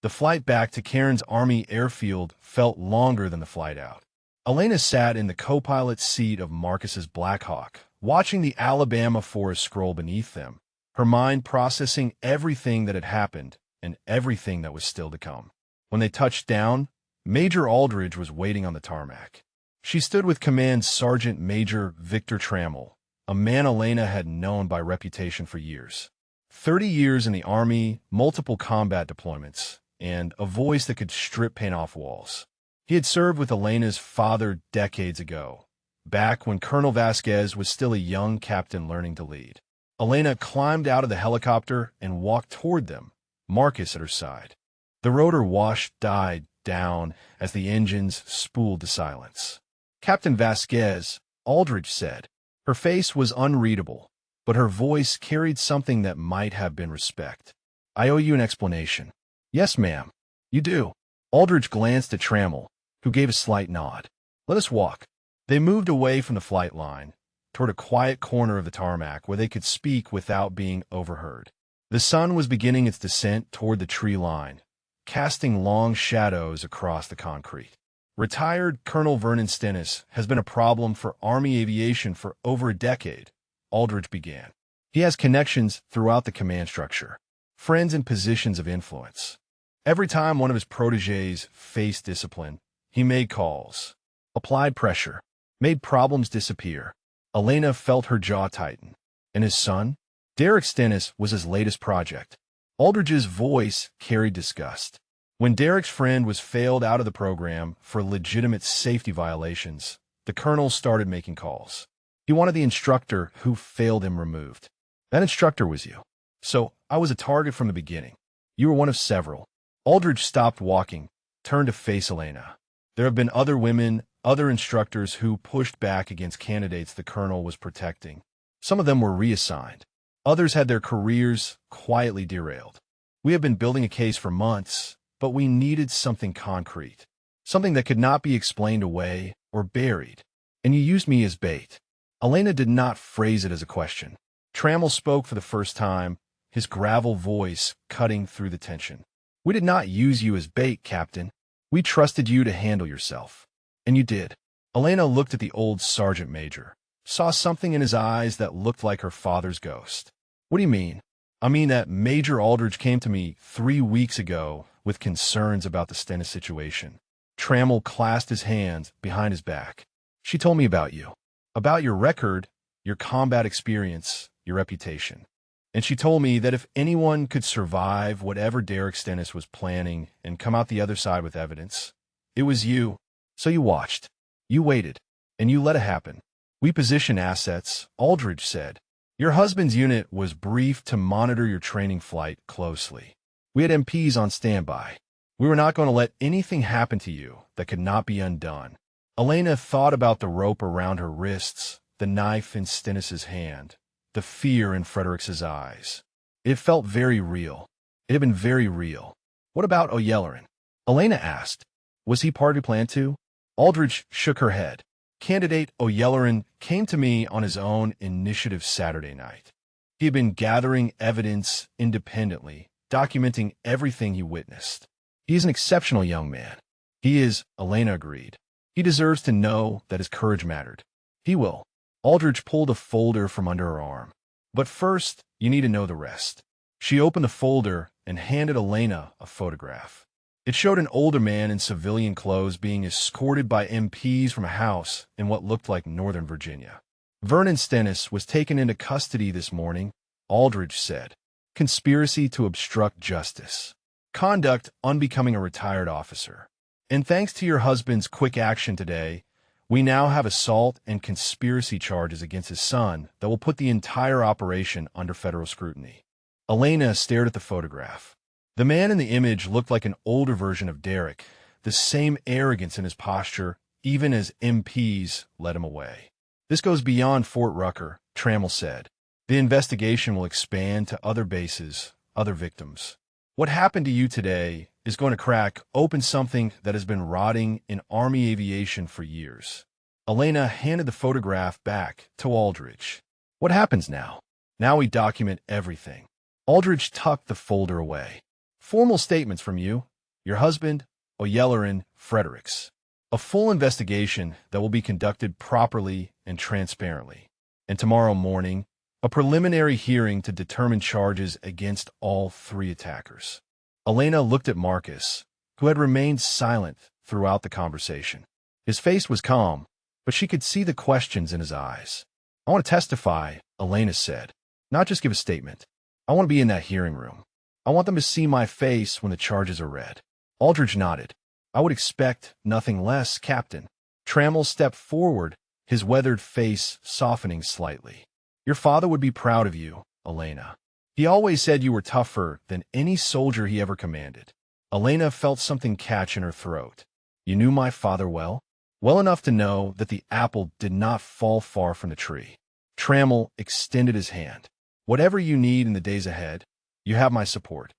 The flight back to Cairns Army Airfield felt longer than the flight out. Elena sat in the co-pilot seat of Marcus's Black Hawk, watching the Alabama forest scroll beneath them, her mind processing everything that had happened and everything that was still to come. When they touched down, Major Aldridge was waiting on the tarmac. She stood with Command Sergeant Major Victor Trammell, a man Elena had known by reputation for years. 30 years in the Army, multiple combat deployments, and a voice that could strip paint off walls. He had served with Elena's father decades ago, back when Colonel Vasquez was still a young captain learning to lead. Elena climbed out of the helicopter and walked toward them, Marcus at her side. The rotor wash died down as the engines spooled to silence. Captain Vasquez, Aldridge said. Her face was unreadable, but her voice carried something that might have been respect. I owe you an explanation. Yes, ma'am. You do. Aldridge glanced at Trammell, who gave a slight nod. Let us walk. They moved away from the flight line, toward a quiet corner of the tarmac where they could speak without being overheard. The sun was beginning its descent toward the tree line, casting long shadows across the concrete. Retired Colonel Vernon Stennis has been a problem for Army aviation for over a decade, Aldridge began. He has connections throughout the command structure, friends in positions of influence. Every time one of his protégés faced discipline, he made calls, applied pressure, made problems disappear. Elena felt her jaw tighten. And his son? Derek Stennis was his latest project. Aldridge's voice carried disgust. When Derek's friend was failed out of the program for legitimate safety violations, the colonel started making calls. He wanted the instructor who failed him removed. That instructor was you. So I was a target from the beginning. You were one of several. Aldridge stopped walking, turned to face Elena. There have been other women, other instructors who pushed back against candidates the colonel was protecting. Some of them were reassigned. Others had their careers quietly derailed. We have been building a case for months, but we needed something concrete, something that could not be explained away or buried. And you used me as bait. Elena did not phrase it as a question. Trammell spoke for the first time, his gravel voice cutting through the tension. We did not use you as bait, Captain. We trusted you to handle yourself. And you did. Elena looked at the old sergeant major, saw something in his eyes that looked like her father's ghost. What do you mean? I mean that Major Aldridge came to me 3 weeks ago with concerns about the Stennis situation. Trammell clasped his hands behind his back. She told me about you, about your record, your combat experience, your reputation. And she told me that if anyone could survive whatever Derek Stennis was planning and come out the other side with evidence, it was you. So you watched, you waited, and you let it happen. We position assets, Aldridge said. Your husband's unit was briefed to monitor your training flight closely. We had MPs on standby. We were not going to let anything happen to you that could not be undone. Elena thought about the rope around her wrists, the knife in Stennis's hand, the fear in Frederick's eyes. It felt very real. It had been very real. What about O'Yelleran? Elena asked. Was he part of the plan too? Aldridge shook her head. Candidate O'Yelleran came to me on his own initiative Saturday night. He had been gathering evidence independently, documenting everything he witnessed. He is an exceptional young man. He is, Elena agreed. He deserves to know that his courage mattered. He will. Aldridge pulled a folder from under her arm. But first, you need to know the rest. She opened the folder and handed Elena a photograph. It showed an older man in civilian clothes being escorted by MPs from a house in what looked like Northern Virginia. Vernon Stennis was taken into custody this morning, Aldridge said. Conspiracy to obstruct justice. Conduct unbecoming a retired officer. And thanks to your husband's quick action today, we now have assault and conspiracy charges against his son that will put the entire operation under federal scrutiny. Elena stared at the photograph. The man in the image looked like an older version of Derek, the same arrogance in his posture, even as MPs led him away. This goes beyond Fort Rucker, Trammell said. The investigation will expand to other bases, other victims. What happened to you today is going to crack open something that has been rotting in Army aviation for years. Elena handed the photograph back to Aldridge. What happens now? Now we document everything. Aldridge tucked the folder away. Formal statements from you, your husband, O'Yelleran, Fredericks. A full investigation that will be conducted properly and transparently. And tomorrow morning, a preliminary hearing to determine charges against all three attackers. Elena looked at Marcus, who had remained silent throughout the conversation. His face was calm, but she could see the questions in his eyes. I want to testify, Elena said, not just give a statement. I want to be in that hearing room. I want them to see my face when the charges are read. Aldridge nodded. I would expect nothing less, Captain. Trammell stepped forward, his weathered face softening slightly. Your father would be proud of you, Elena. He always said you were tougher than any soldier he ever commanded. Elena felt something catch in her throat. You knew my father well? Well enough to know that the apple did not fall far from the tree. Trammell extended his hand. Whatever you need in the days ahead, you have my support.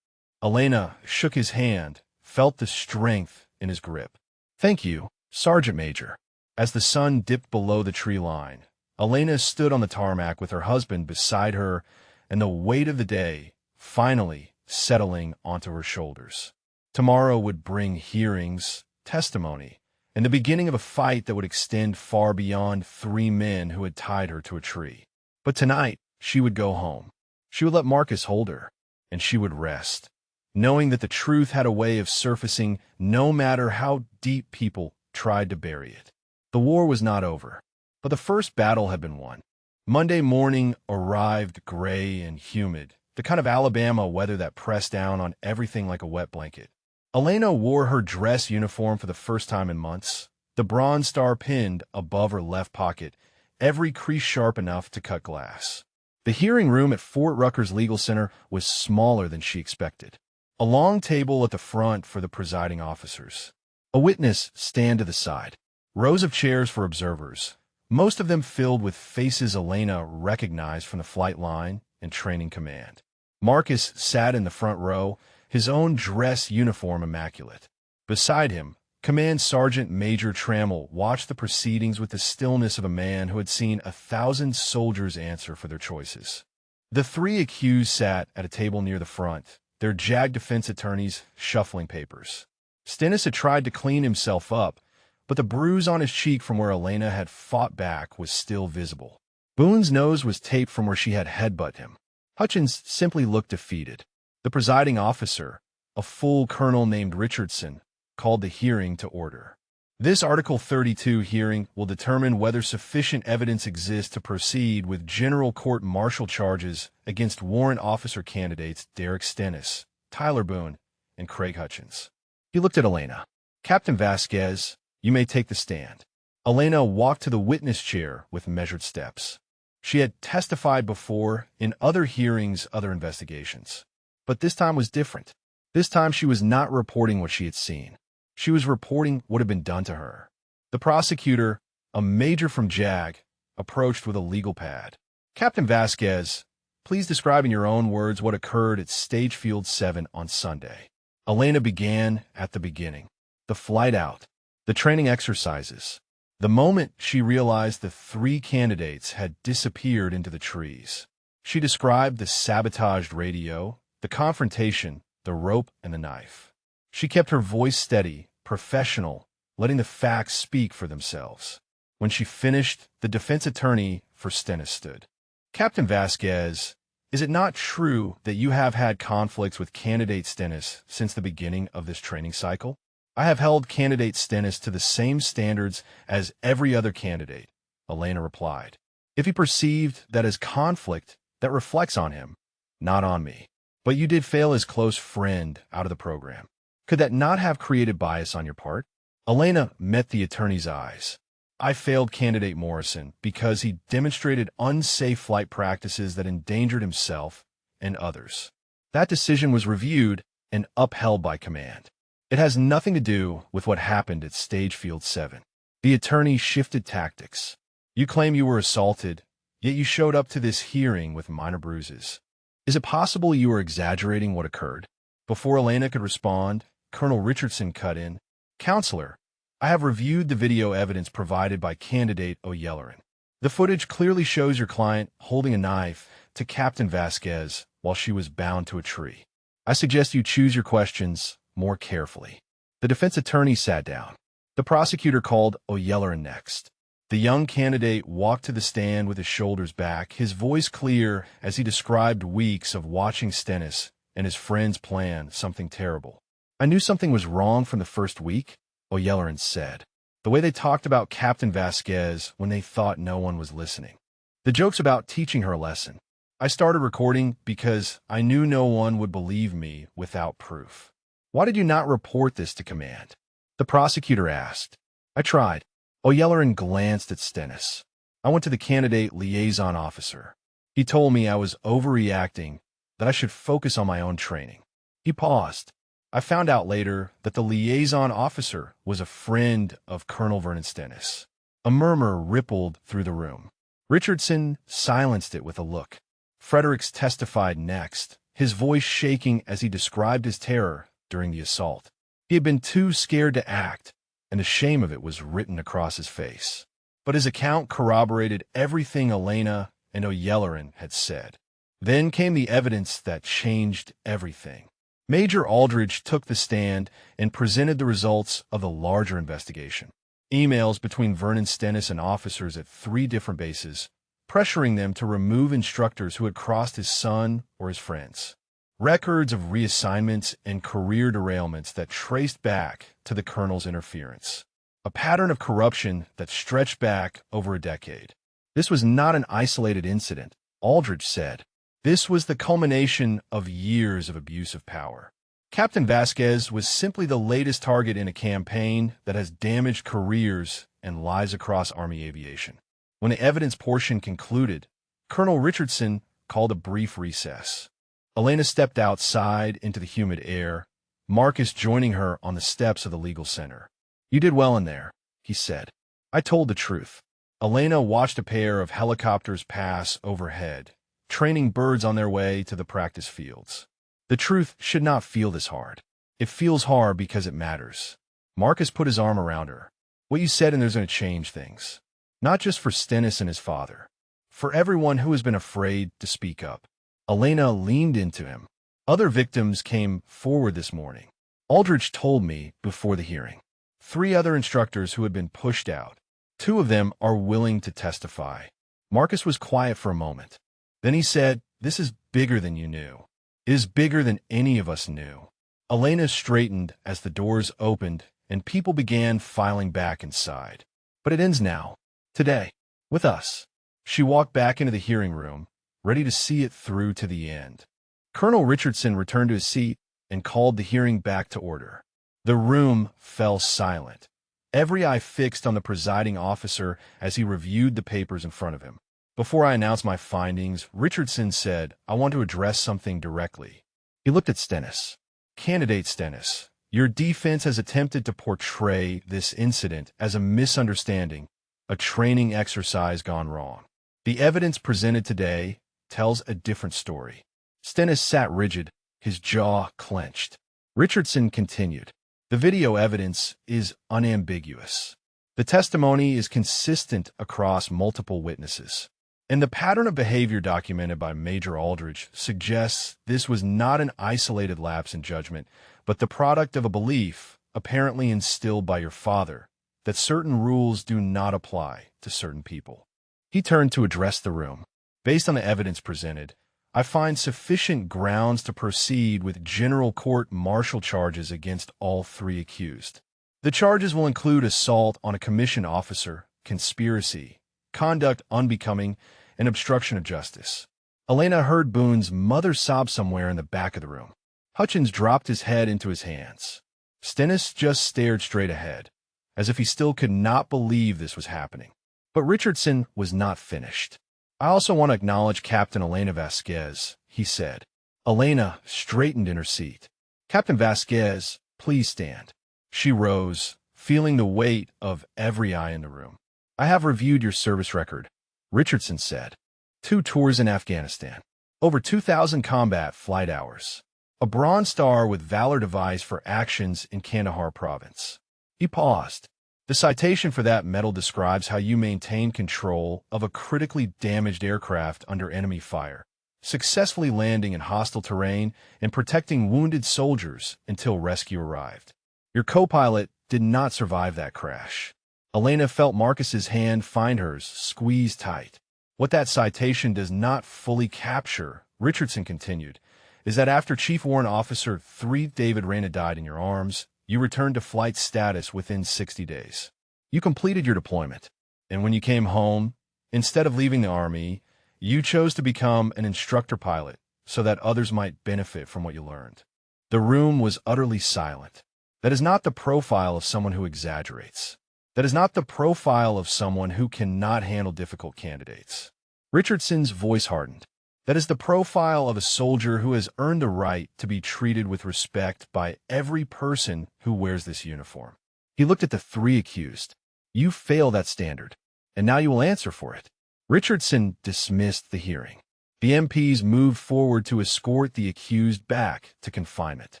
Elena shook his hand, felt the strength in his grip. Thank you, Sergeant Major. As the sun dipped below the tree line, Elena stood on the tarmac with her husband beside her and the weight of the day finally settling onto her shoulders. Tomorrow would bring hearings, testimony, and the beginning of a fight that would extend far beyond 3 men who had tied her to a tree. But tonight, she would go home. She would let Marcus hold her, and she would rest, knowing that the truth had a way of surfacing no matter how deep people tried to bury it. The war was not over, but the first battle had been won. Monday morning arrived gray and humid, the kind of Alabama weather that pressed down on everything like a wet blanket. Elena wore her dress uniform for the first time in months, the Bronze Star pinned above her left pocket, every crease sharp enough to cut glass. The hearing room at Fort Rucker's Legal Center was smaller than she expected. A long table at the front for the presiding officers. A witness stand to the side. Rows of chairs for observers, most of them filled with faces Elena recognized from the flight line and training command. Marcus sat in the front row, his own dress uniform immaculate. Beside him, Command Sergeant Major Trammell watched the proceedings with the stillness of a man who had seen 1,000 soldiers answer for their choices. The 3 accused sat at a table near the front, their JAG defense attorneys shuffling papers. Stennis had tried to clean himself up, but the bruise on his cheek from where Elena had fought back was still visible. Boone's nose was taped from where she had headbutted him. Hutchins simply looked defeated. The presiding officer, a full colonel named Richardson, called the hearing to order. This Article 32 hearing will determine whether sufficient evidence exists to proceed with general court-martial charges against warrant officer candidates Derek Stennis, Tyler Boone, and Craig Hutchins. He looked at Elena. "Captain Vasquez, you may take the stand." Elena walked to the witness chair with measured steps. She had testified before in other hearings, other investigations. But this time was different. This time she was not reporting what she had seen. She was reporting what had been done to her. The prosecutor, a major from JAG, approached with a legal pad. "Captain Vasquez, please describe in your own words what occurred at Stage Field 7 on Sunday." Elena began at the beginning. The flight out, the training exercises, the moment she realized the 3 candidates had disappeared into the trees. She described the sabotaged radio, the confrontation, the rope, and the knife. She kept her voice steady, professional, letting the facts speak for themselves. When she finished, the defense attorney for Stennis stood. "Captain Vasquez, is it not true that you have had conflicts with candidate Stennis since the beginning of this training cycle?" "I have held candidate Stennis to the same standards as every other candidate," Elena replied. "If he perceived that as conflict, that reflects on him, not on me. But you did fail his close friend out of the program. Could that not have created bias on your part?" Elena met the attorney's eyes. "I failed candidate Morrison because he demonstrated unsafe flight practices that endangered himself and others. That decision was reviewed and upheld by command. It has nothing to do with what happened at Stage Field 7. The attorney shifted tactics. "You claim you were assaulted, yet you showed up to this hearing with minor bruises. Is it possible you are exaggerating what occurred?" Before Elena could respond, Colonel Richardson cut in. "Counselor, I have reviewed the video evidence provided by candidate O'Yelleran. The footage clearly shows your client holding a knife to Captain Vasquez while she was bound to a tree. I suggest you choose your questions more carefully." The defense attorney sat down. The prosecutor called O'Yelleran next. The young candidate walked to the stand with his shoulders back, his voice clear as he described weeks of watching Stennis and his friends plan something terrible. "I knew something was wrong from the first week," O'Yelleran said. "The way they talked about Captain Vasquez when they thought no one was listening. The jokes about teaching her a lesson. I started recording because I knew no one would believe me without proof." "Why did you not report this to command?" the prosecutor asked. "I tried." O'Yelleran glanced at Stennis. "I went to the candidate liaison officer. He told me I was overreacting, that I should focus on my own training." He paused. "I found out later that the liaison officer was a friend of Colonel Vernon Stennis." A murmur rippled through the room. Richardson silenced it with a look. Fredericks testified next, his voice shaking as he described his terror during the assault. He had been too scared to act, and the shame of it was written across his face. But his account corroborated everything Elena and O'Yelleran had said. Then came the evidence that changed everything. Major Aldridge took the stand and presented the results of the larger investigation. Emails between Vernon Stennis and officers at 3 different bases, pressuring them to remove instructors who had crossed his son or his friends. Records of reassignments and career derailments that traced back to the colonel's interference. A pattern of corruption that stretched back over a decade. This was not an isolated incident, Aldridge said. This was the culmination of years of abuse of power. Captain Vasquez was simply the latest target in a campaign that has damaged careers and lives across Army aviation. When the evidence portion concluded, Colonel Richardson called a brief recess. Elena stepped outside into the humid air, Marcus joining her on the steps of the legal center. "You did well in there," he said. "I told the truth." Elena watched a pair of helicopters pass overhead, training birds on their way to the practice fields. The truth should not feel this hard. It feels hard because it matters. Marcus put his arm around her. "What you said and there's going to change things. Not just for Stennis and his father. For everyone who has been afraid to speak up." Elena leaned into him. "Other victims came forward this morning. Aldridge told me before the hearing. 3 other instructors who had been pushed out. 2 of them are willing to testify." Marcus was quiet for a moment. Then he said, "This is bigger than you knew. It is bigger than any of us knew." Elena straightened as the doors opened and people began filing back inside. But it ends now, today, with us. She walked back into the hearing room, ready to see it through to the end. Colonel Richardson returned to his seat and called the hearing back to order. The room fell silent, every eye fixed on the presiding officer as he reviewed the papers in front of him. Before I announce my findings, Richardson said, "I want to address something directly." He looked at Stennis. "Candidate Stennis, your defense has attempted to portray this incident as a misunderstanding, a training exercise gone wrong. The evidence presented today tells a different story." Stennis sat rigid, his jaw clenched. Richardson continued, "The video evidence is unambiguous. The testimony is consistent across multiple witnesses. And the pattern of behavior documented by Major Aldridge suggests this was not an isolated lapse in judgment, but the product of a belief, apparently instilled by your father, that certain rules do not apply to certain people." He turned to address the room. "Based on the evidence presented, I find sufficient grounds to proceed with general court-martial charges against all three accused. The charges will include assault on a commissioned officer, conspiracy, conduct unbecoming, and obstruction of justice." Elena heard Boone's mother sob somewhere in the back of the room. Hutchins dropped his head into his hands. Stennis just stared straight ahead, as if he still could not believe this was happening. But Richardson was not finished. "I also want to acknowledge Captain Elena Vasquez," he said. Elena straightened in her seat. "Captain Vasquez, please stand." She rose, feeling the weight of every eye in the room. "I have reviewed your service record," Richardson said. 2 tours in Afghanistan. Over 2,000 combat flight hours. A Bronze Star with Valor Device for actions in Kandahar province. He paused. "The citation for that medal describes how you maintained control of a critically damaged aircraft under enemy fire, successfully landing in hostile terrain and protecting wounded soldiers until rescue arrived. Your co-pilot did not survive that crash." Elena felt Marcus's hand find hers, squeezed tight. "What that citation does not fully capture," Richardson continued, "is that after Chief Warrant Officer 3 David Reyna died in your arms, you returned to flight status within 60 days. You completed your deployment, and when you came home, instead of leaving the Army, you chose to become an instructor pilot so that others might benefit from what you learned." The room was utterly silent. That is not the profile of someone who exaggerates. That is not the profile of someone who cannot handle difficult candidates. Richardson's voice hardened. That is the profile of a soldier who has earned the right to be treated with respect by every person who wears this uniform. He looked at the 3 accused. "You fail that standard, and now you will answer for it." Richardson dismissed the hearing. The MPs moved forward to escort the accused back to confinement.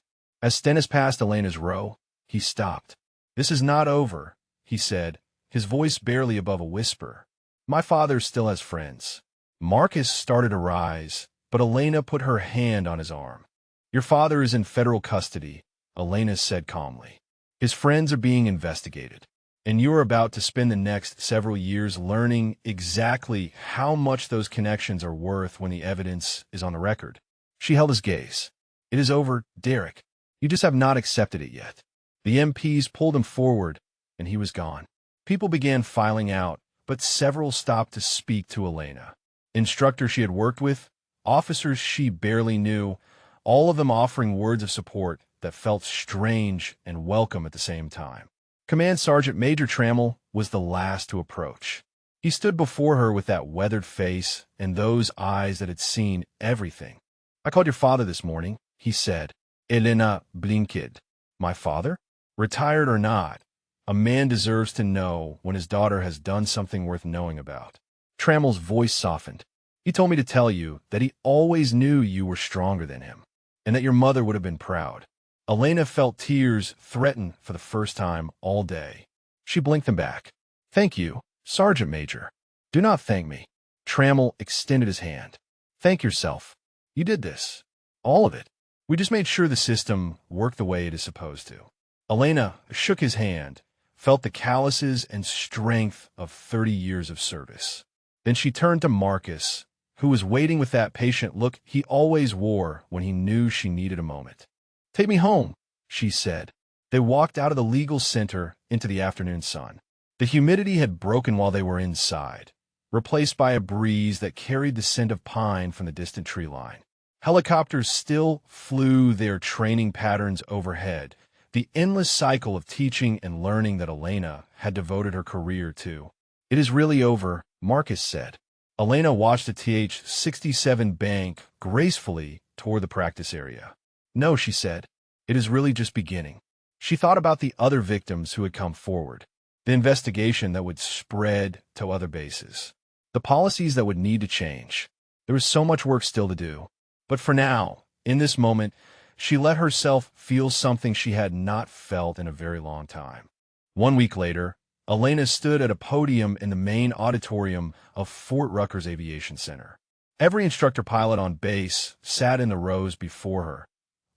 As Stennis passed Elena's row, he stopped. "This is not over," he said, his voice barely above a whisper. "My father still has friends." Marcus started to rise, but Elena put her hand on his arm. "Your father is in federal custody," Elena said calmly. "His friends are being investigated, and you are about to spend the next several years learning exactly how much those connections are worth when the evidence is on the record." She held his gaze. "It is over, Derek. You just have not accepted it yet." The MPs pulled him forward, and he was gone. People began filing out, but several stopped to speak to Elena. Instructors she had worked with, officers she barely knew, all of them offering words of support that felt strange and welcome at the same time. Command Sergeant Major Trammell was the last to approach. He stood before her with that weathered face and those eyes that had seen everything. "I called your father this morning," he said. Elena blinked. "My father? Retired or not, a man deserves to know when his daughter has done something worth knowing about." Trammell's voice softened. "He told me to tell you that he always knew you were stronger than him, and that your mother would have been proud." Elena felt tears threaten for the first time all day. She blinked them back. "Thank you, Sergeant Major." "Do not thank me." Trammell extended his hand. "Thank yourself. You did this. All of it. We just made sure the system worked the way it is supposed to." Elena shook his hand, felt the calluses and strength of 30 years of service. Then she turned to Marcus, who was waiting with that patient look he always wore when he knew she needed a moment. "Take me home," she said. They walked out of the legal center into the afternoon sun. The humidity had broken while they were inside, replaced by a breeze that carried the scent of pine from the distant tree line. Helicopters still flew their training patterns overhead, the endless cycle of teaching and learning that Elena had devoted her career to. "It is really over," Marcus said. Elena watched the TH-67 bank gracefully toward the practice area. "No," she said. "It is really just beginning." She thought about the other victims who had come forward, the investigation that would spread to other bases, the policies that would need to change. There was so much work still to do. But for now, in this moment, she let herself feel something she had not felt in a very long time. 1 week later, Elena stood at a podium in the main auditorium of Fort Ruckers Aviation Center. Every instructor pilot on base sat in the rows before her,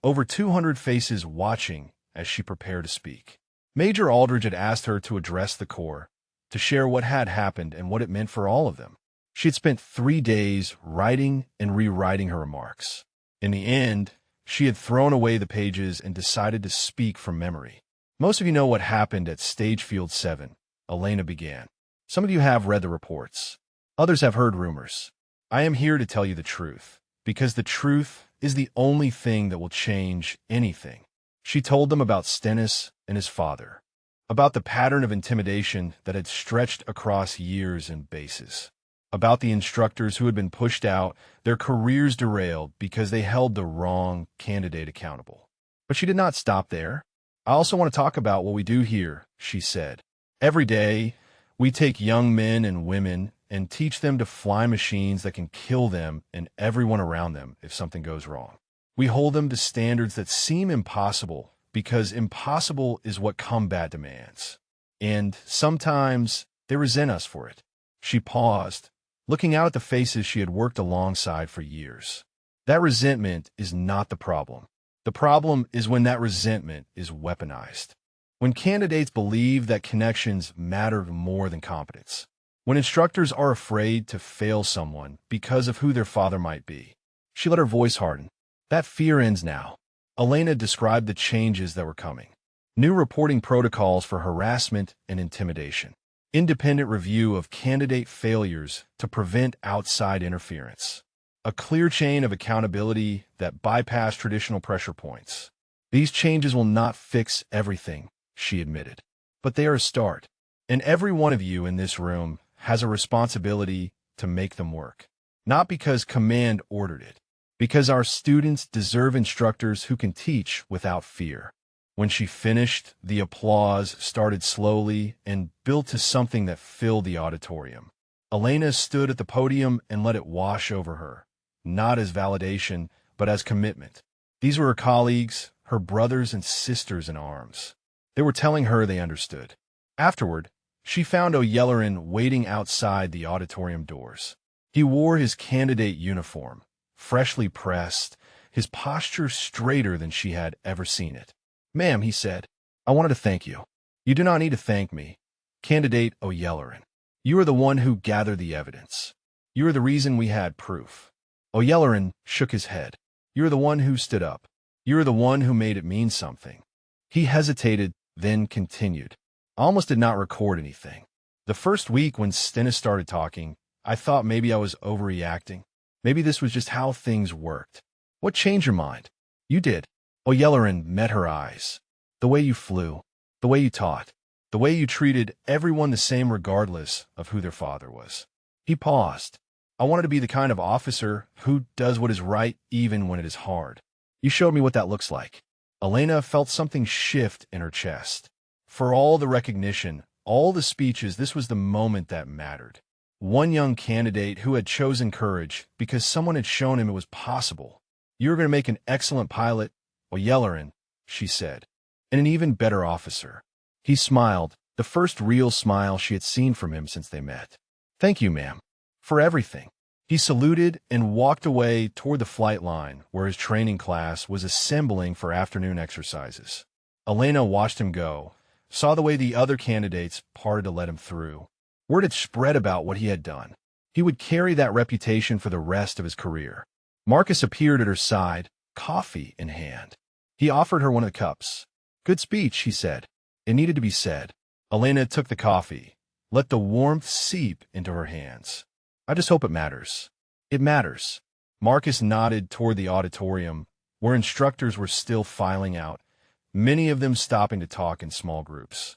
over 200 faces watching as she prepared to speak. Major Aldridge had asked her to address the Corps, to share what had happened and what it meant for all of them. She had spent 3 days writing and rewriting her remarks. In the end, she had thrown away the pages and decided to speak from memory. "Most of you know what happened at Stage Field 7, Elena began. "Some of you have read the reports. Others have heard rumors. I am here to tell you the truth, because the truth is the only thing that will change anything." She told them about Stennis and his father, about the pattern of intimidation that had stretched across years and bases, about the instructors who had been pushed out, their careers derailed because they held the wrong candidate accountable. But she did not stop there. "I also want to talk about what we do here," she said. "Every day, we take young men and women and teach them to fly machines that can kill them and everyone around them if something goes wrong. We hold them to standards that seem impossible because impossible is what combat demands. And sometimes they resent us for it." She paused, looking out at the faces she had worked alongside for years. That resentment is not the problem. The problem is when that resentment is weaponized. When candidates believe that connections matter more than competence. When instructors are afraid to fail someone because of who their father might be. She let her voice harden. "That fear ends now." Elena described the changes that were coming. New reporting protocols for harassment and intimidation. Independent review of candidate failures to prevent outside interference. A clear chain of accountability that bypass traditional pressure points. "These changes will not fix everything," she admitted, "but they are a start. And every one of you in this room has a responsibility to make them work. Not because command ordered it, because our students deserve instructors who can teach without fear." When she finished, the applause started slowly and built to something that filled the auditorium. Elena stood at the podium and let it wash over her, not as validation, but as commitment. These were her colleagues, her brothers and sisters in arms. They were telling her they understood. Afterward, she found O'Yelleran waiting outside the auditorium doors. He wore his candidate uniform, freshly pressed, his posture straighter than she had ever seen it. "Ma'am," he said, "I wanted to thank you." "You do not need to thank me, Candidate O'Yelleran. You are the one who gathered the evidence. You are the reason we had proof." O'Yelleran shook his head. "You are the one who stood up. You are the one who made it mean something." He hesitated, then continued. "I almost did not record anything. The first week when Stennis started talking, I thought maybe I was overreacting. Maybe this was just how things worked." "What changed your mind?" "You did." O'Yelleran met her eyes. "The way you flew, the way you taught, the way you treated everyone the same regardless of who their father was." He paused. "I wanted to be the kind of officer who does what is right even when it is hard. You showed me what that looks like." Elena felt something shift in her chest. For all the recognition, all the speeches, this was the moment that mattered. One young candidate who had chosen courage because someone had shown him it was possible. "You're going to make an excellent pilot, O'Yelleran," she said, "and an even better officer." He smiled, the first real smile she had seen from him since they met. "Thank you, ma'am, for everything." He saluted and walked away toward the flight line where his training class was assembling for afternoon exercises. Elena watched him go, saw the way the other candidates parted to let him through. Word had spread about what he had done. He would carry that reputation for the rest of his career. Marcus appeared at her side, coffee in hand. He offered her one of the cups. Good speech, he said. It needed to be said. Elena took the coffee, let the warmth seep into her hands. I just hope it matters. It matters. Marcus nodded toward the auditorium, where instructors were still filing out, many of them stopping to talk in small groups.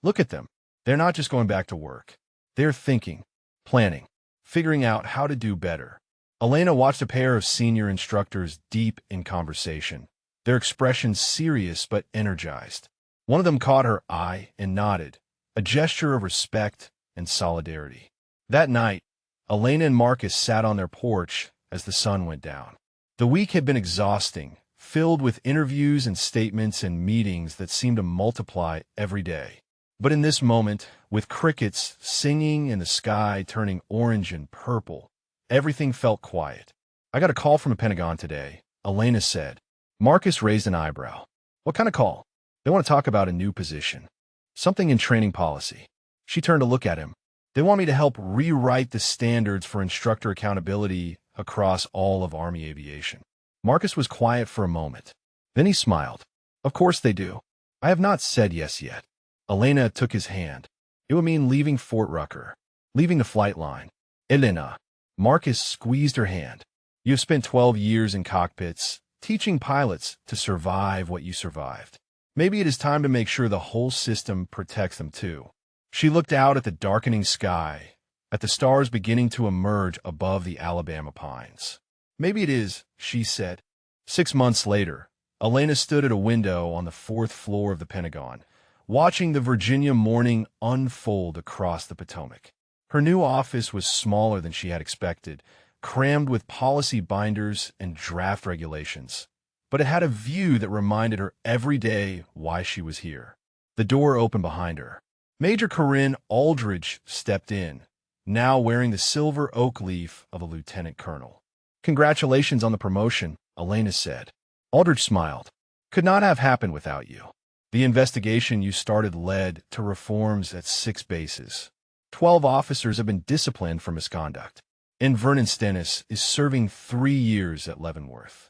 Look at them. They're not just going back to work. They're thinking, planning, figuring out how to do better. Elena watched a pair of senior instructors deep in conversation, their expressions serious but energized. One of them caught her eye and nodded, a gesture of respect and solidarity. That night, Elena and Marcus sat on their porch as the sun went down. The week had been exhausting, filled with interviews and statements and meetings that seemed to multiply every day. But in this moment, with crickets singing and the sky turning orange and purple, everything felt quiet. I got a call from the Pentagon today, Elena said. Marcus raised an eyebrow. What kind of call? They want to talk about a new position. Something in training policy. She turned to look at him. They want me to help rewrite the standards for instructor accountability across all of Army aviation. Marcus was quiet for a moment. Then he smiled. Of course they do. I have not said yes yet. Elena took his hand. It would mean leaving Fort Rucker, leaving the flight line. Elena. Marcus squeezed her hand. You have spent 12 years in cockpits, teaching pilots to survive what you survived. Maybe it is time to make sure the whole system protects them too. She looked out at the darkening sky, at the stars beginning to emerge above the Alabama pines. Maybe it is, she said. 6 months later, Elena stood at a window on the 4th floor of the Pentagon, watching the Virginia morning unfold across the Potomac. Her new office was smaller than she had expected, crammed with policy binders and draft regulations. But it had a view that reminded her every day why she was here. The door opened behind her. Major Corinne Aldridge stepped in, now wearing the silver oak leaf of a lieutenant colonel. Congratulations on the promotion, Elena said. Aldridge smiled. Could not have happened without you. The investigation you started led to reforms at 6 bases. 12 officers have been disciplined for misconduct. And Vernon Stennis is serving 3 years at Leavenworth.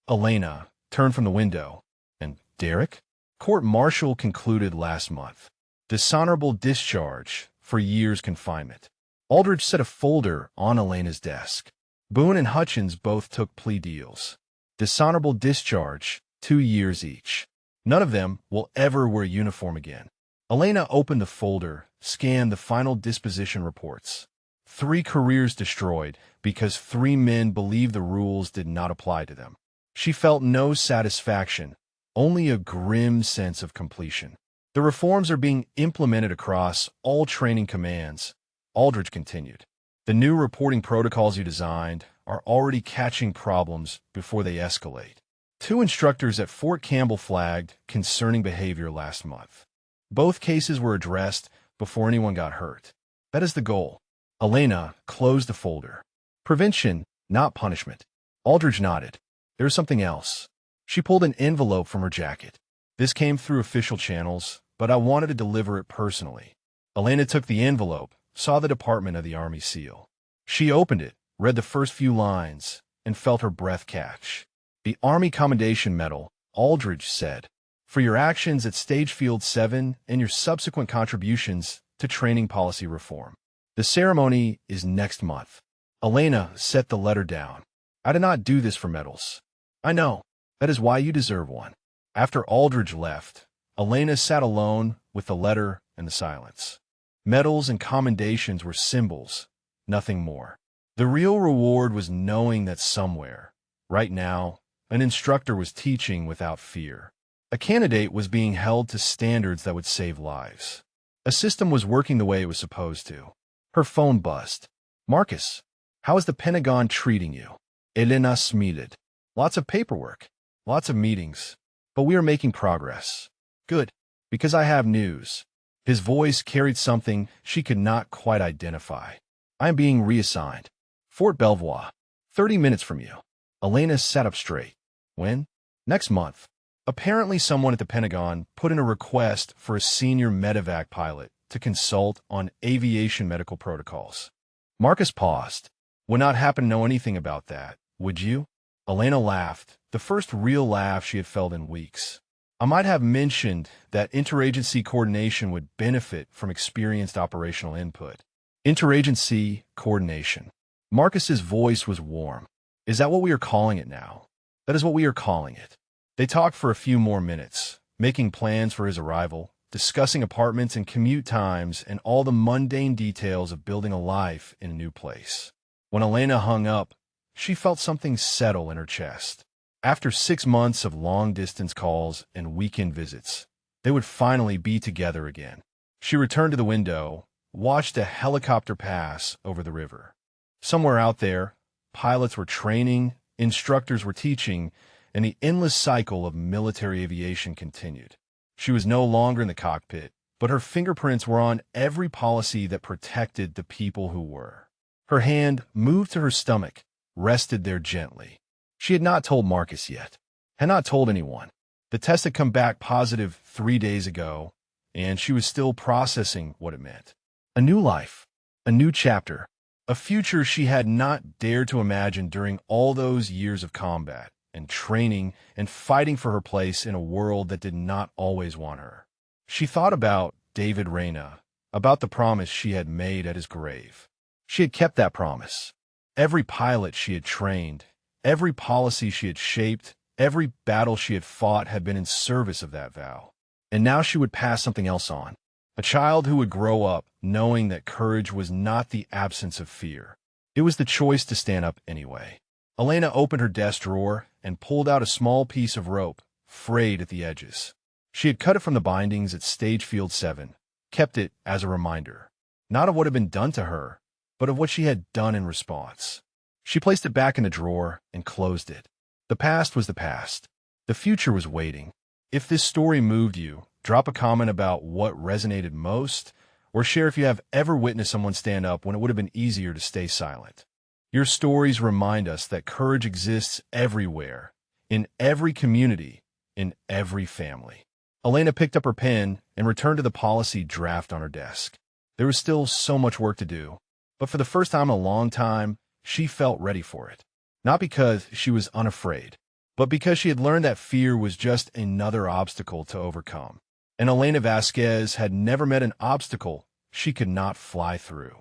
Elena turned from the window. And Derek? Court-martial concluded last month. Dishonorable discharge for years confinement. Aldridge set a folder on Elena's desk. Boone and Hutchins both took plea deals. Dishonorable discharge, 2 years each. None of them will ever wear uniform again. Elena opened the folder, scanned the final disposition reports. 3 careers destroyed because 3 men believed the rules did not apply to them. She felt no satisfaction, only a grim sense of completion. The reforms are being implemented across all training commands, Aldridge continued. The new reporting protocols you designed are already catching problems before they escalate. 2 instructors at Fort Campbell flagged concerning behavior last month. Both cases were addressed before anyone got hurt. That is the goal. Elena closed the folder. Prevention, not punishment. Aldridge nodded. There is something else. She pulled an envelope from her jacket. This came through official channels, but I wanted to deliver it personally. Elena took the envelope, saw the Department of the Army seal. She opened it, read the first few lines, and felt her breath catch. The Army Commendation Medal, Aldridge said, for your actions at Stage Field 7 and your subsequent contributions to training policy reform. The ceremony is next month. Elena set the letter down. I did not do this for medals. I know. That is why you deserve one. After Aldridge left, Elena sat alone with the letter and the silence. Medals and commendations were symbols, nothing more. The real reward was knowing that somewhere, right now, an instructor was teaching without fear. A candidate was being held to standards that would save lives. A system was working the way it was supposed to. Her phone buzzed. Marcus, how is the Pentagon treating you? Elena smiled. Lots of paperwork, lots of meetings, but we are making progress. Good, because I have news. His voice carried something she could not quite identify. I am being reassigned. Fort Belvoir, 30 minutes from you. Elena sat up straight. When? Next month. Apparently someone at the Pentagon put in a request for a senior medevac pilot to consult on aviation medical protocols. Marcus paused. Would not happen to know anything about that, would you? Elena laughed, the first real laugh she had felt in weeks. I might have mentioned that interagency coordination would benefit from experienced operational input. Interagency coordination. Marcus's voice was warm. Is that what we are calling it now? That is what we are calling it. They talked for a few more minutes, making plans for his arrival, discussing apartments and commute times, and all the mundane details of building a life in a new place. When Elena hung up, she felt something settle in her chest. After 6 months of long-distance calls and weekend visits, they would finally be together again. She returned to the window, watched a helicopter pass over the river. Somewhere out there, pilots were training, instructors were teaching, and the endless cycle of military aviation continued. She was no longer in the cockpit, but her fingerprints were on every policy that protected the people who were. Her hand moved to her stomach, rested there gently. She had not told Marcus yet, had not told anyone. The test had come back positive 3 days ago, and she was still processing what it meant. A new life, a new chapter, a future she had not dared to imagine during all those years of combat and training and fighting for her place in a world that did not always want her. She thought about David Reyna, about the promise she had made at his grave. She had kept that promise. Every pilot she had trained, every policy she had shaped, every battle she had fought had been in service of that vow. And now she would pass something else on. A child who would grow up knowing that courage was not the absence of fear. It was the choice to stand up anyway. Elena opened her desk drawer and pulled out a small piece of rope, frayed at the edges. She had cut it from the bindings at Stage Field 7, kept it as a reminder, not of what had been done to her, but of what she had done in response. She placed it back in the drawer and closed it. The past was the past. The future was waiting. If this story moved you, drop a comment about what resonated most, or share if you have ever witnessed someone stand up when it would have been easier to stay silent. Your stories remind us that courage exists everywhere, in every community, in every family. Elena picked up her pen and returned to the policy draft on her desk. There was still so much work to do, but for the first time in a long time, she felt ready for it. Not because she was unafraid, but because she had learned that fear was just another obstacle to overcome. And Elena Vasquez had never met an obstacle she could not fly through.